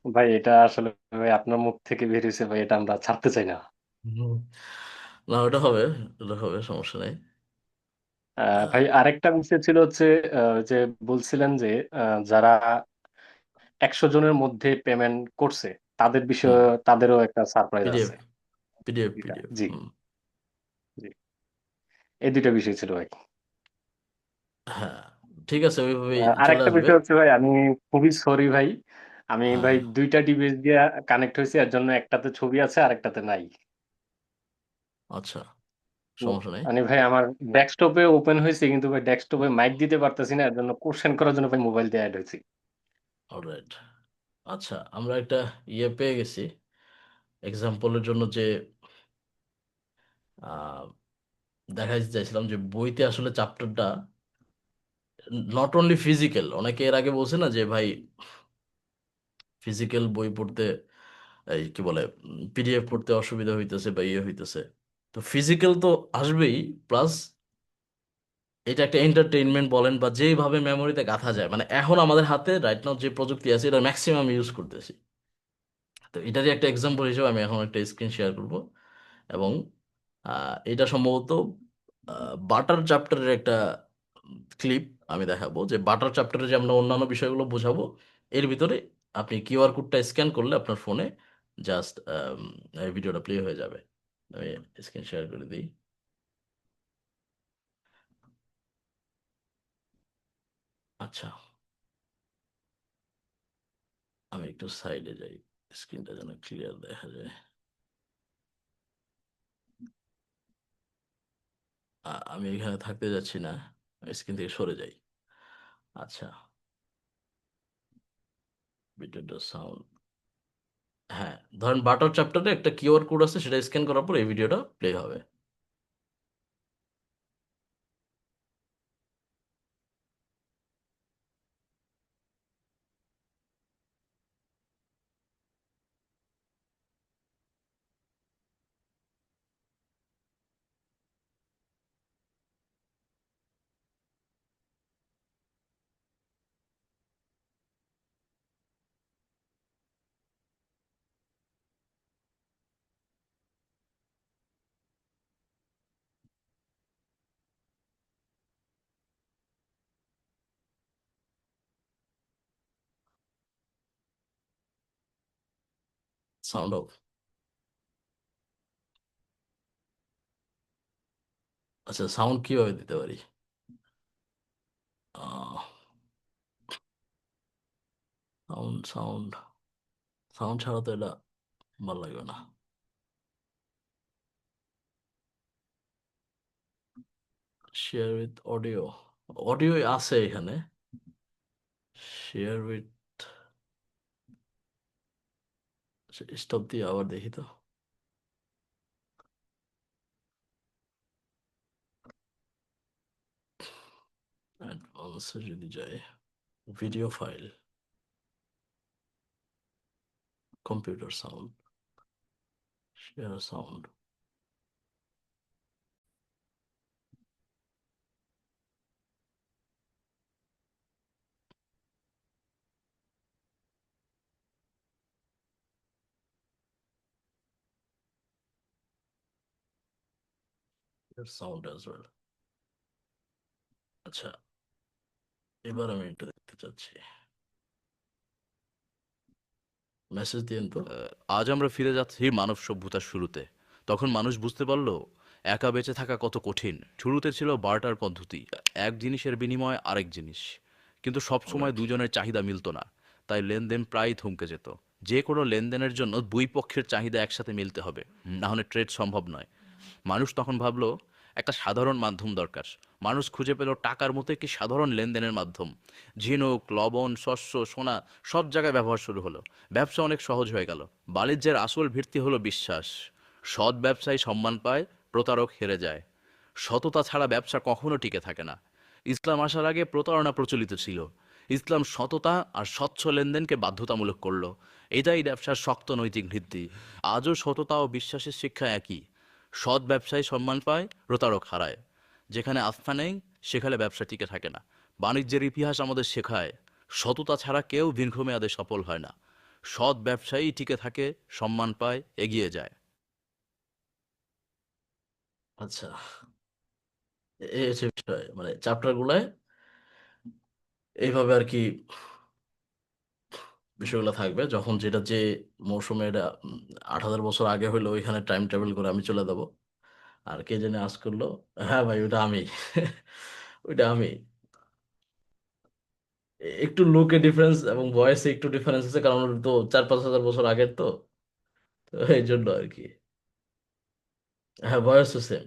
ভাই এটা আসলে ভাই আপনার মুখ থেকে বের হয়েছে ভাই, এটা আমরা ছাড়তে চাই না। হুম। না ওটা হবে, ওটা হবে, সমস্যা নেই। আহ, ভাই আরেকটা বিষয় ছিল হচ্ছে যে বলছিলেন যে যারা 100 জনের মধ্যে পেমেন্ট করছে তাদের হুম। বিষয়ে তাদেরও একটা সারপ্রাইজ পিডিএফ, আছে। পিডিএফ, এটা পিডিএফ। জি, হুম। জি, এই দুইটা বিষয় ছিল ভাই। হ্যাঁ ঠিক আছে, ওইভাবেই চলে আরেকটা আসবে। বিষয় হচ্ছে ভাই, আমি খুবই সরি ভাই, আমি ভাই হ্যাঁ। দুইটা ডিভাইস দিয়ে কানেক্ট হয়েছি, এর জন্য একটাতে ছবি আছে আর একটাতে নাই। আচ্ছা, তো সমস্যা নেই। মানে ভাই আমার ডেস্কটপে ওপেন হয়েছে, কিন্তু ভাই ডেস্কটপে মাইক দিতে পারতেছি না, এর জন্য কোশ্চেন করার জন্য ভাই মোবাইল দিয়ে অ্যাড হয়েছি। অলরাইট। আচ্ছা, আমরা একটা ইয়ে পেয়ে গেছি এক্সাম্পলের জন্য, যে আহ, দেখাইতে চাইছিলাম যে বইতে আসলে চ্যাপ্টারটা নট অনলি ফিজিক্যাল, অনেকে এর আগে বলছে না যে ভাই ফিজিক্যাল বই পড়তে এই কি বলে পিডিএফ পড়তে অসুবিধা হইতেছে বা ইয়ে হইতেছে। তো ফিজিক্যাল তো আসবেই, প্লাস এটা একটা এন্টারটেইনমেন্ট বলেন বা যেভাবে মেমোরিতে গাঁথা যায়, মানে এখন আমাদের হাতে রাইট নাও যে প্রযুক্তি আছে এটা ম্যাক্সিমাম ইউজ করতেছি। তো এটারই একটা এক্সাম্পল হিসেবে আমি এখন একটা স্ক্রিন শেয়ার করব। এবং এটা সম্ভবত বাটার চ্যাপ্টারের একটা ক্লিপ আমি দেখাবো, যে বাটার চ্যাপ্টারে যে আমরা অন্যান্য বিষয়গুলো বোঝাবো, এর ভিতরে আপনি কিউআর কোডটা স্ক্যান করলে আপনার ফোনে জাস্ট ভিডিওটা প্লে হয়ে যাবে। আমি স্ক্রিন শেয়ার করে দিই। আচ্ছা, আমি একটু সাইডে যাই, স্ক্রিনটা যেন ক্লিয়ার দেখা যায়। আমি এখানে থাকতে যাচ্ছি না, স্ক্রিন থেকে সরে যাই। আচ্ছা, ভিডিওটা সাউন্ড, হ্যাঁ ধরেন বাটার চ্যাপ্টারে একটা কিউআর কোড আছে, সেটা স্ক্যান করার পর এই ভিডিওটা প্লে হবে। Sound of. আচ্ছা, সাউন্ড কিভাবে দিতে পারি? সাউন্ড সাউন্ড সাউন্ড ছাড়া তো এটা ভালো লাগবে না। শেয়ার উইথ অডিও, অডিও আছে এখানে। শেয়ার উইথ, স্টপ দিয়ে আবার দেখি তো। অ্যাডভান্সে যদি যায়, video file, computer sound, share sound, share sound as well. আচ্ছা, এবার আমি এটা দেখতে চাচ্ছি। মেসেজ দিন তো। আজ আমরা ফিরে যাচ্ছি মানব সভ্যতার শুরুতে। তখন মানুষ বুঝতে পারল একা বেঁচে থাকা কত কঠিন। শুরুতে ছিল বার্টার পদ্ধতি, এক জিনিসের বিনিময়ে আরেক জিনিস, কিন্তু সব সময় রাইট। দুজনের চাহিদা মিলতো না। তাই লেনদেন প্রায়ই থমকে যেত। যে কোনো লেনদেনের জন্য দুই পক্ষের চাহিদা একসাথে মিলতে হবে, না হলে ট্রেড সম্ভব নয়। মানুষ তখন ভাবলো একটা সাধারণ মাধ্যম দরকার। মানুষ খুঁজে পেল টাকার মতো একটি সাধারণ লেনদেনের মাধ্যম। ঝিনুক, লবণ, শস্য, সোনা সব জায়গায় ব্যবহার শুরু হলো। ব্যবসা অনেক সহজ হয়ে গেল। বাণিজ্যের আসল ভিত্তি হলো বিশ্বাস। সৎ ব্যবসায়ী সম্মান পায়, প্রতারক হেরে যায়। সততা ছাড়া ব্যবসা কখনো টিকে থাকে না। ইসলাম আসার আগে প্রতারণা প্রচলিত ছিল। ইসলাম সততা আর স্বচ্ছ লেনদেনকে বাধ্যতামূলক করলো। এটাই ব্যবসার শক্ত নৈতিক ভিত্তি। আজও সততা ও বিশ্বাসের শিক্ষা একই। সৎ ব্যবসায়ী সম্মান পায়, প্রতারক হারায়। যেখানে আস্থা নেই, সেখানে ব্যবসা টিকে থাকে না। বাণিজ্যের ইতিহাস আমাদের শেখায় সততা ছাড়া কেউ দীর্ঘমেয়াদে সফল হয় না। সৎ ব্যবসায়ী টিকে থাকে, সম্মান পায়, এগিয়ে যায়। আচ্ছা, এই হচ্ছে বিষয়, মানে চ্যাপ্টার গুলায় এইভাবে আর কি বিষয়গুলো থাকবে। যখন যেটা যে মৌসুমে এটা 8,000 বছর আগে হইলো, ওইখানে টাইম ট্রাভেল করে আমি চলে যাব। আর কে জানে আজ করলো, হ্যাঁ ভাই ওটা আমি। ওইটা আমি। একটু লুকে ডিফারেন্স এবং ভয়েসে একটু ডিফারেন্স আছে, কারণ ওটা তো 4-5 হাজার বছর আগের তো। তো এই জন্য আর কি। হ্যাঁ, বয়স তো সেম।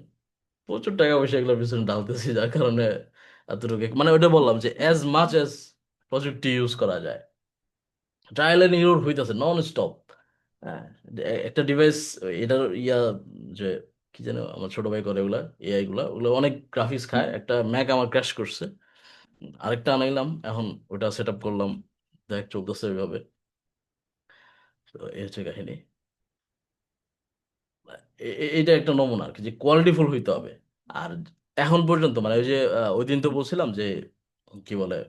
প্রচুর টাকা পয়সা এগুলোর পিছনে ঢালতেছি, যার কারণে এতটুকু মানে ওইটা বললাম যে অ্যাজ মাচ অ্যাজ প্রযুক্তি ইউজ করা যায়, ট্রায়াল এন্ড এরর হইতাছে নন স্টপ। হ্যাঁ, একটা ডিভাইস, এটার যে কি যেন আমার ছোট ভাই করে ওগুলা, এআই গুলা, ওগুলো অনেক গ্রাফিক্স খায়। একটা ম্যাক আমার ক্র্যাশ করছে, আরেকটা আনাইলাম, এখন ওটা সেট আপ করলাম, দেখ চলতেছে ওইভাবে। তো এই হচ্ছে কাহিনী। এটা একটা নমুনা আর কি, যে কোয়ালিটিফুল হইতে হবে। আর এখন পর্যন্ত মানে ওই যে ওই দিন তো বলছিলাম যে কি বলে,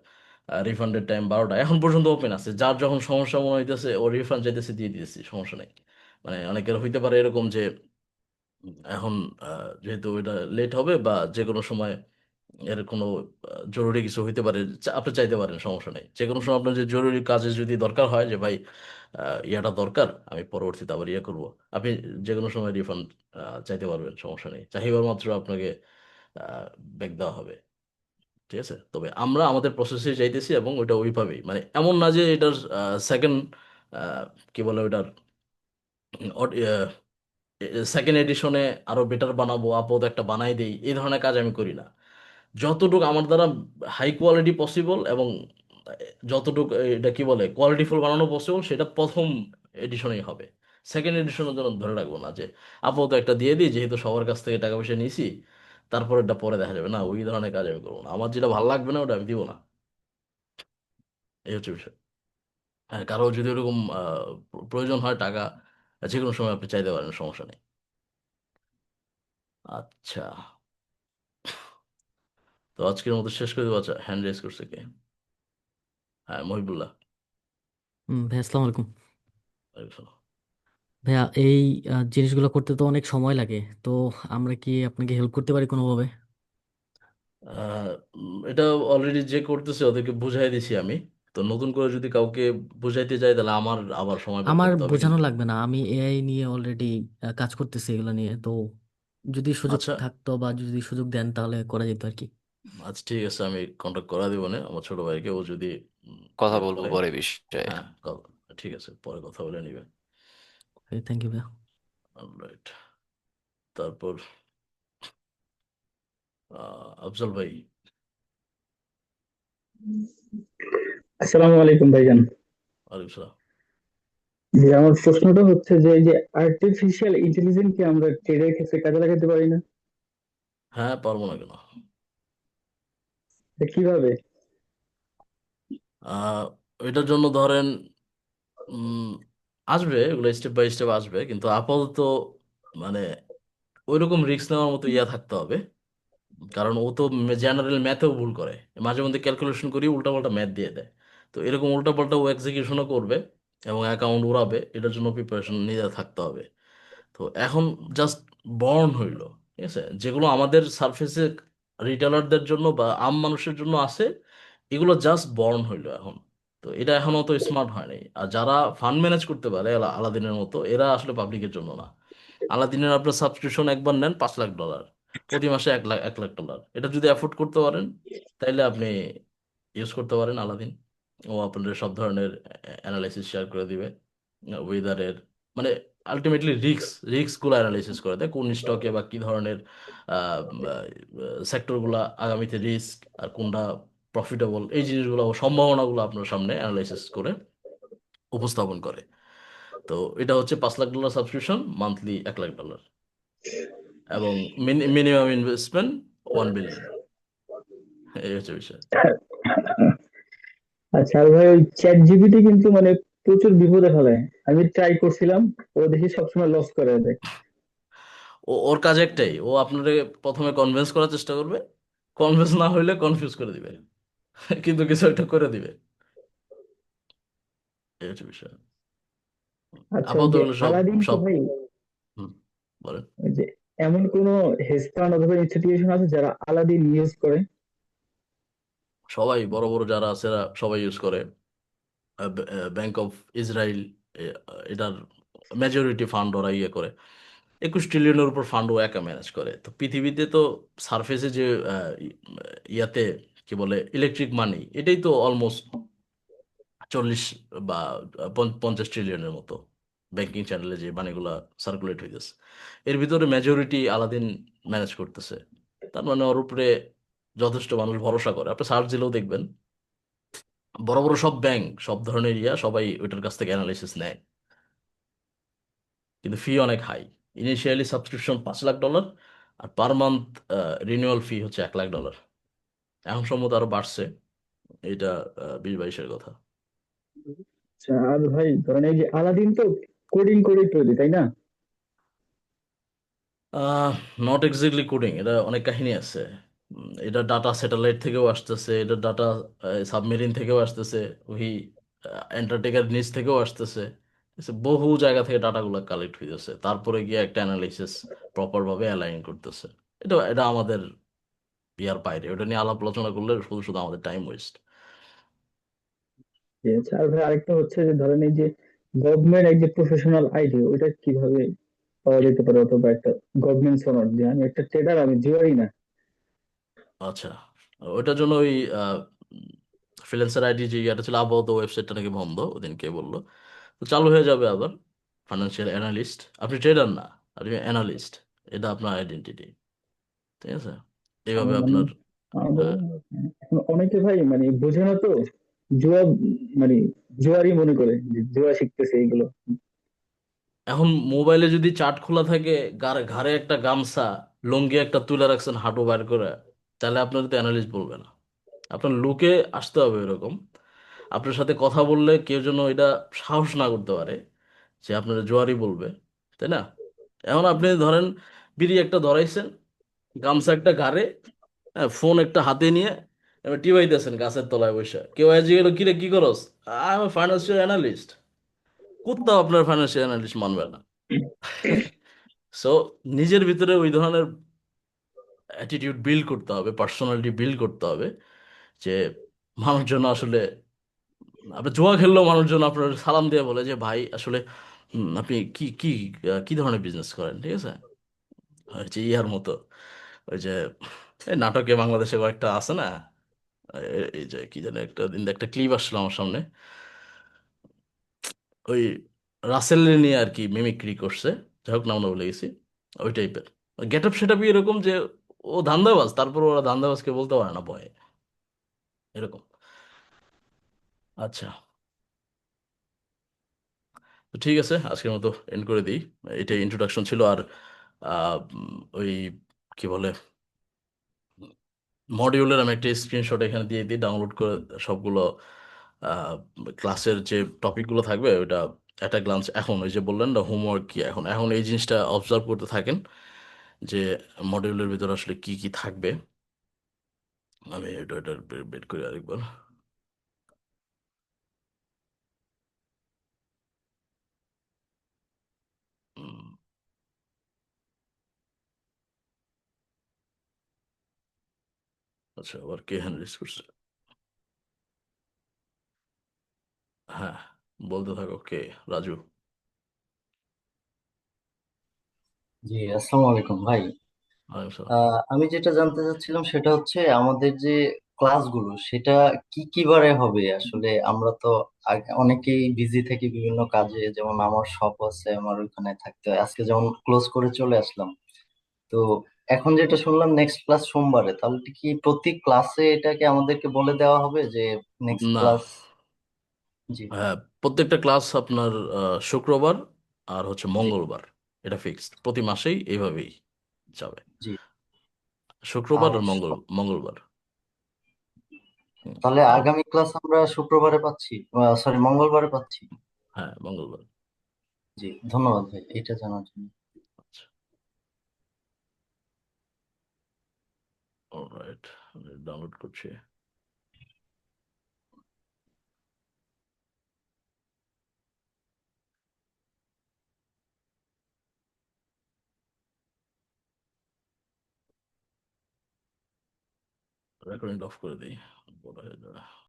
রিফান্ডের টাইম 12টা, এখন পর্যন্ত ওপেন আছে। যার যখন সমস্যা মনে হইতেছে ও রিফান্ড চাইতেছে, দিয়ে দিয়েছি, সমস্যা নেই। মানে অনেকের হইতে পারে এরকম যে এখন যেহেতু এটা লেট হবে বা যে কোনো সময় এর কোনো জরুরি কিছু হইতে পারে, আপনি চাইতে পারেন, সমস্যা নেই। যে কোনো সময় আপনার যে জরুরি কাজে যদি দরকার হয় যে ভাই ইয়াটা দরকার, আমি পরবর্তীতে আবার ইয়ে করবো, আপনি যে কোনো সময় রিফান্ড চাইতে পারবেন, সমস্যা নেই। চাহিবার মাত্র আপনাকে ব্যাক দেওয়া হবে। ঠিক আছে, তবে আমরা আমাদের প্রসেসে যাইতেছি এবং ওইটা ওইভাবেই, মানে এমন না যে এটার সেকেন্ড কি বলে ওইটার সেকেন্ড এডিশনে আরো বেটার বানাবো, আপদ একটা বানাই দেই, এই ধরনের কাজ আমি করি না। যতটুকু আমার দ্বারা হাই কোয়ালিটি পসিবল এবং যতটুকু এটা কি বলে কোয়ালিটিফুল বানানো পসিবল, সেটা প্রথম এডিশনেই হবে। সেকেন্ড এডিশনের জন্য ধরে রাখবো না যে আপাতত একটা দিয়ে দিই, যেহেতু সবার কাছ থেকে টাকা পয়সা নিয়েছি, তারপর এটা পরে দেখা যাবে। না, ওই ধরনের কাজ আমি করবো না। আমার যেটা ভালো লাগবে না ওটা আমি দিব না। এই হচ্ছে বিষয়। হ্যাঁ, কারো যদি ওরকম প্রয়োজন হয় টাকা, যে কোনো সময় আপনি চাইতে পারেন, সমস্যা নেই। আচ্ছা, তো আজকের মতো শেষ করে দেবো। আচ্ছা, হ্যান্ড রেজ করছে কে? হ্যাঁ, মহিবুল্লাহ। ভাইয়া আসসালামু আলাইকুম। ওয়ালাইকুম আসসালাম। ভাইয়া এই জিনিসগুলো করতে তো অনেক সময় লাগে, তো আমরা কি আপনাকে হেল্প করতে পারি কোনোভাবে? এটা অলরেডি যে করতেছে ওদেরকে বুঝাই দিছি আমি। তো তো নতুন করে যদি কাউকে বুঝাইতে যাই তাহলে আমার আবার সময় বের আমার করতে হবে বোঝানো কিন্তু। লাগবে না, আমি এআই নিয়ে অলরেডি কাজ করতেছি এগুলো নিয়ে। তো যদি সুযোগ আচ্ছা থাকতো বা যদি সুযোগ দেন তাহলে করা যেত আর কি। আচ্ছা, ঠিক আছে, আমি কন্ট্যাক্ট করা দিব না আমার ছোট ভাইকে, ও যদি কথা ইয়ে বলবো করে। পরে বিষয়ে। হ্যাঁ, ঠিক আছে, পরে কথা বলে নিবে। থ্যাংক ইউ ভাইয়া। রাইট। তারপর আফজল ভাই। আসসালামু আলাইকুম ভাইজান। ওয়ালাইকুম সালাম। যে আমার প্রশ্নটা হচ্ছে যে এই যে আর্টিফিশিয়াল ইন্টেলিজেন্স কি আমরা ট্রেডের ক্ষেত্রে কাজে লাগাতে পারি না? হ্যাঁ, পারবো না কেন? এটা কিভাবে? আহ এটার জন্য ধরেন উম, আসবে, এগুলো স্টেপ বাই স্টেপ আসবে, কিন্তু আপাতত মানে ওইরকম রিস্ক নেওয়ার মতো ইয়া থাকতে হবে। কারণ ও তো জেনারেল ম্যাথেও ভুল করে, মাঝে মধ্যে ক্যালকুলেশন করি উল্টাপাল্টা ম্যাথ দিয়ে দেয়। তো এরকম উল্টাপাল্টা ও এক্সিকিউশনও করবে এবং অ্যাকাউন্ট উড়াবে, এটার জন্য প্রিপারেশন নিয়ে থাকতে হবে। তো এখন জাস্ট বর্ন হইলো, ঠিক আছে, যেগুলো আমাদের সারফেসে রিটেলারদের জন্য বা আম মানুষের জন্য আছে, এগুলো জাস্ট বর্ন হইলো এখন। তো এটা এখন অত স্মার্ট হয় নাই, আর যারা ফান্ড ম্যানেজ করতে পারে আলাদিনের মতো, এরা আসলে পাবলিকের জন্য না। আলাদিনের আপনার সাবস্ক্রিপশন একবার নেন $5 লাখ, প্রতি মাসে 1 লাখ এটা যদি অ্যাফোর্ড করতে পারেন, তাইলে আপনি ইউজ করতে পারেন আলাদিন। ও আপনাদের সব ধরনের অ্যানালাইসিস শেয়ার করে দিবে, ওয়েদারের, মানে আলটিমেটলি রিস্ক গুলো অ্যানালাইসিস করে দেয়, কোন স্টকে বা কি ধরনের সেক্টরগুলো আগামীতে রিস্ক আর কোনটা প্রফিটেবল, এই জিনিসগুলো ও সম্ভাবনাগুলো আপনার সামনে অ্যানালাইসিস করে উপস্থাপন করে। তো এটা হচ্ছে $5 লাখ সাবস্ক্রিপশন, মান্থলি $1 লাখ, এবং মিনিমাম ইনভেস্টমেন্ট $1 বিলিয়ন। এই হচ্ছে বিষয়। আচ্ছা আর ভাই ওই চ্যাট জিপিটি কিন্তু মানে প্রচুর বিপদে ফেলায়। আমি ট্রাই করছিলাম, ও দেখি সবসময় লস করে দেয়। ওর কাজ একটাই, ও আপনাকে প্রথমে কনভিন্স করার চেষ্টা করবে, কনভিন্স না হইলে কনফিউজ করে দিবে, কিন্তু কিছু একটা করে দিবে। এই হচ্ছে বিষয়। আচ্ছা ওই আপাতত যে এগুলো সব আলাদিন তো সব ভাই, হুম, বলেন। ওই যে এমন কোন হেজ ফান্ড অথবা ইনস্টিটিউশন আছে যারা আলাদিন ইউজ করে? সবাই বড় বড় যারা আছে এরা সবাই ইউজ করে। ব্যাংক অফ ইসরায়েল, এটার মেজরিটি ফান্ড ওরা ইয়ে করে। 21 ট্রিলিয়নের উপর ফান্ড ও একা ম্যানেজ করে। তো পৃথিবীতে তো সারফেসে যে ইয়াতে কি বলে ইলেকট্রিক মানি, এটাই তো অলমোস্ট 40 বা 50 ট্রিলিয়নের মতো ব্যাংকিং চ্যানেলে যে মানিগুলা সার্কুলেট হইতেছে, এর ভিতরে মেজরিটি আলাদিন ম্যানেজ করতেছে। তার মানে ওর উপরে যথেষ্ট মানুষ ভরসা করে, আপনি সার্চ দিলেও দেখবেন বড় বড় সব ব্যাংক, সব ধরনের সবাই ওইটার কাছ থেকে অ্যানালাইসিস নেয়, কিন্তু ফি অনেক হাই। ইনিশিয়ালি সাবস্ক্রিপশন $5 লাখ, আর পার মান্থ রিনিউয়াল ফি হচ্ছে $1 লাখ। এখন সম্ভবত আরো বাড়ছে, এটা 2022-এর কথা। আচ্ছা আর ভাই ধরেন এই যে আলাদিন তো কোডিং করে তৈরি, তাই না? নট এক্স্যাক্টলি কোডিং, এটা অনেক কাহিনী আছে। এটা ডাটা স্যাটেলাইট থেকেও আসতেছে, এটা ডাটা সাবমেরিন থেকেও আসতেছে, ওই অ্যান্টার্কটিকার নিচ থেকেও আসতেছে, ঠিক আছে? বহু জায়গা থেকে ডাটাগুলো কালেক্ট হইতেছে, তারপরে গিয়ে একটা অ্যানালাইসিস প্রপার ভাবে অ্যালাইন করতেছে। এটা এটা আমাদের ইয়ার বাইরে, ওটা নিয়ে আলাপ আলোচনা করলে শুধু শুধু আমাদের টাইম ওয়েস্ট। ঠিক আছে। আর ভাই আরেকটা হচ্ছে যে ধরেন এই যে গভর্নমেন্ট এক যে প্রফেশনাল আইডি, ওইটা কিভাবে পাওয়া যেতে পারে, অথবা একটা গভর্নমেন্ট সনদ, যে আমি একটা ট্রেডার, আমি জুয়ারি না। আচ্ছা, ওইটার জন্য ওই ফ্রিল্যান্সার আইডি যে ইয়াটা ছিল, আপাতত ওয়েবসাইটটা নাকি বন্ধ, ওদিন কে বললো, তো চালু হয়ে যাবে আবার। ফাইন্যান্সিয়াল অ্যানালিস্ট, আপনি ট্রেডার না, আপনি অ্যানালিস্ট, এটা আপনার আইডেন্টিটি, ঠিক আছে? এইভাবে মানে আপনার আমাদের আহ, এখন অনেকে ভাই মানে বোঝে না তো, জুয়া মানে জুয়ারি মনে করে যে জুয়া শিখতেছে এইগুলো। এখন মোবাইলে যদি চার্ট খোলা থাকে, ঘাড়ে ঘাড়ে একটা গামছা, লুঙ্গি একটা তুলে রাখছেন হাঁটু বার করে, তাহলে আপনার তো অ্যানালিস্ট বলবে না। আপনার লুকে আসতে হবে এরকম, আপনার সাথে কথা বললে কেউ যেন এটা সাহস না করতে পারে যে আপনার জোয়ারি বলবে, তাই না? এখন আপনি ধরেন বিড়ি একটা ধরাইছেন, গামছা একটা ঘাড়ে, হ্যাঁ, ফোন একটা হাতে নিয়ে এবার টিপাইতেছেন গাছের তলায় বসে, কেউ আজ গেল কিরে কি করস, আই এম ফাইন্যান্সিয়াল অ্যানালিস্ট, কোথাও আপনার ফাইন্যান্সিয়াল অ্যানালিস্ট মানবে না। সো নিজের ভিতরে ওই ধরনের অ্যাটিটিউড বিল্ড করতে হবে, পার্সোনালিটি বিল্ড করতে হবে, যে মানুষ যেন আসলে আপনি জুয়া খেললেও মানুষজন আপনার সালাম দিয়ে বলে যে ভাই আসলে আপনি কি কি কি ধরনের বিজনেস করেন, ঠিক আছে? ওই যে ইয়ার মতো, ওই যে এই নাটকে বাংলাদেশে কয়েকটা আছে না, এই যে কি জানি একটা দিন একটা ক্লিপ আসছিল আমার সামনে, ওই রাসেল নিয়ে আর কি মিমিক্রি করছে, যাই হোক নাম না বলে গেছি, ওই টাইপের গেট আপ সেট আপ এরকম যে ও ধান্দাবাজ, তারপর ওরা ধান্দাবাজকে বলতে পারে না ভয়ে, এরকম। আচ্ছা, তো ঠিক আছে, আজকের মতো এন্ড করে দিই। এটাই ইন্ট্রোডাকশন ছিল। আর ওই কি বলে, মডিউলের আমি একটা স্ক্রিনশট এখানে দিয়ে দিই, ডাউনলোড করে সবগুলো ক্লাসের যে টপিকগুলো থাকবে ওটা একটা গ্লান্স, এখন ওই যে বললেন না হোমওয়ার্ক কি, এখন এখন এই জিনিসটা অবজার্ভ করতে থাকেন যে মডিউলের ভিতরে আসলে কি কি থাকবে। আমি এটা এটা বের করে আরেকবার। উম, আচ্ছা, আবার কে হ্যান্ড রেজ করছে? হ্যাঁ, বলতে থাকো, কে? রাজু? জি, আসসালামু আলাইকুম ভাই। ওয়ালাইকুম সালাম। আমি যেটা জানতে চাচ্ছিলাম সেটা হচ্ছে আমাদের যে ক্লাসগুলো সেটা কি কি বারে হবে আসলে? আমরা তো অনেকেই বিজি থাকি বিভিন্ন কাজে, যেমন আমার শপ আছে, আমার ওইখানে থাকতে হয়। আজকে যেমন ক্লোজ করে চলে আসলাম। তো এখন যেটা শুনলাম নেক্সট ক্লাস সোমবারে, তাহলে কি প্রতি ক্লাসে এটাকে আমাদেরকে বলে দেওয়া হবে যে নেক্সট না, ক্লাস? জি হ্যাঁ, প্রত্যেকটা ক্লাস আপনার শুক্রবার আর হচ্ছে জি মঙ্গলবার, এটা ফিক্সড, প্রতি মাসেই এইভাবেই যাবে, জি। শুক্রবার আর আর মঙ্গলবার। হুম, তাহলে আর আগামী ক্লাস আমরা শুক্রবারে পাচ্ছি, সরি মঙ্গলবারে পাচ্ছি। হ্যাঁ, মঙ্গলবার। জি, ধন্যবাদ ভাই এটা জানার জন্য। আচ্ছা, অলরাইট, আমি ডাউনলোড করছি। রেকর্ডিং অফ করে দিই, বড় হয়ে যাবে।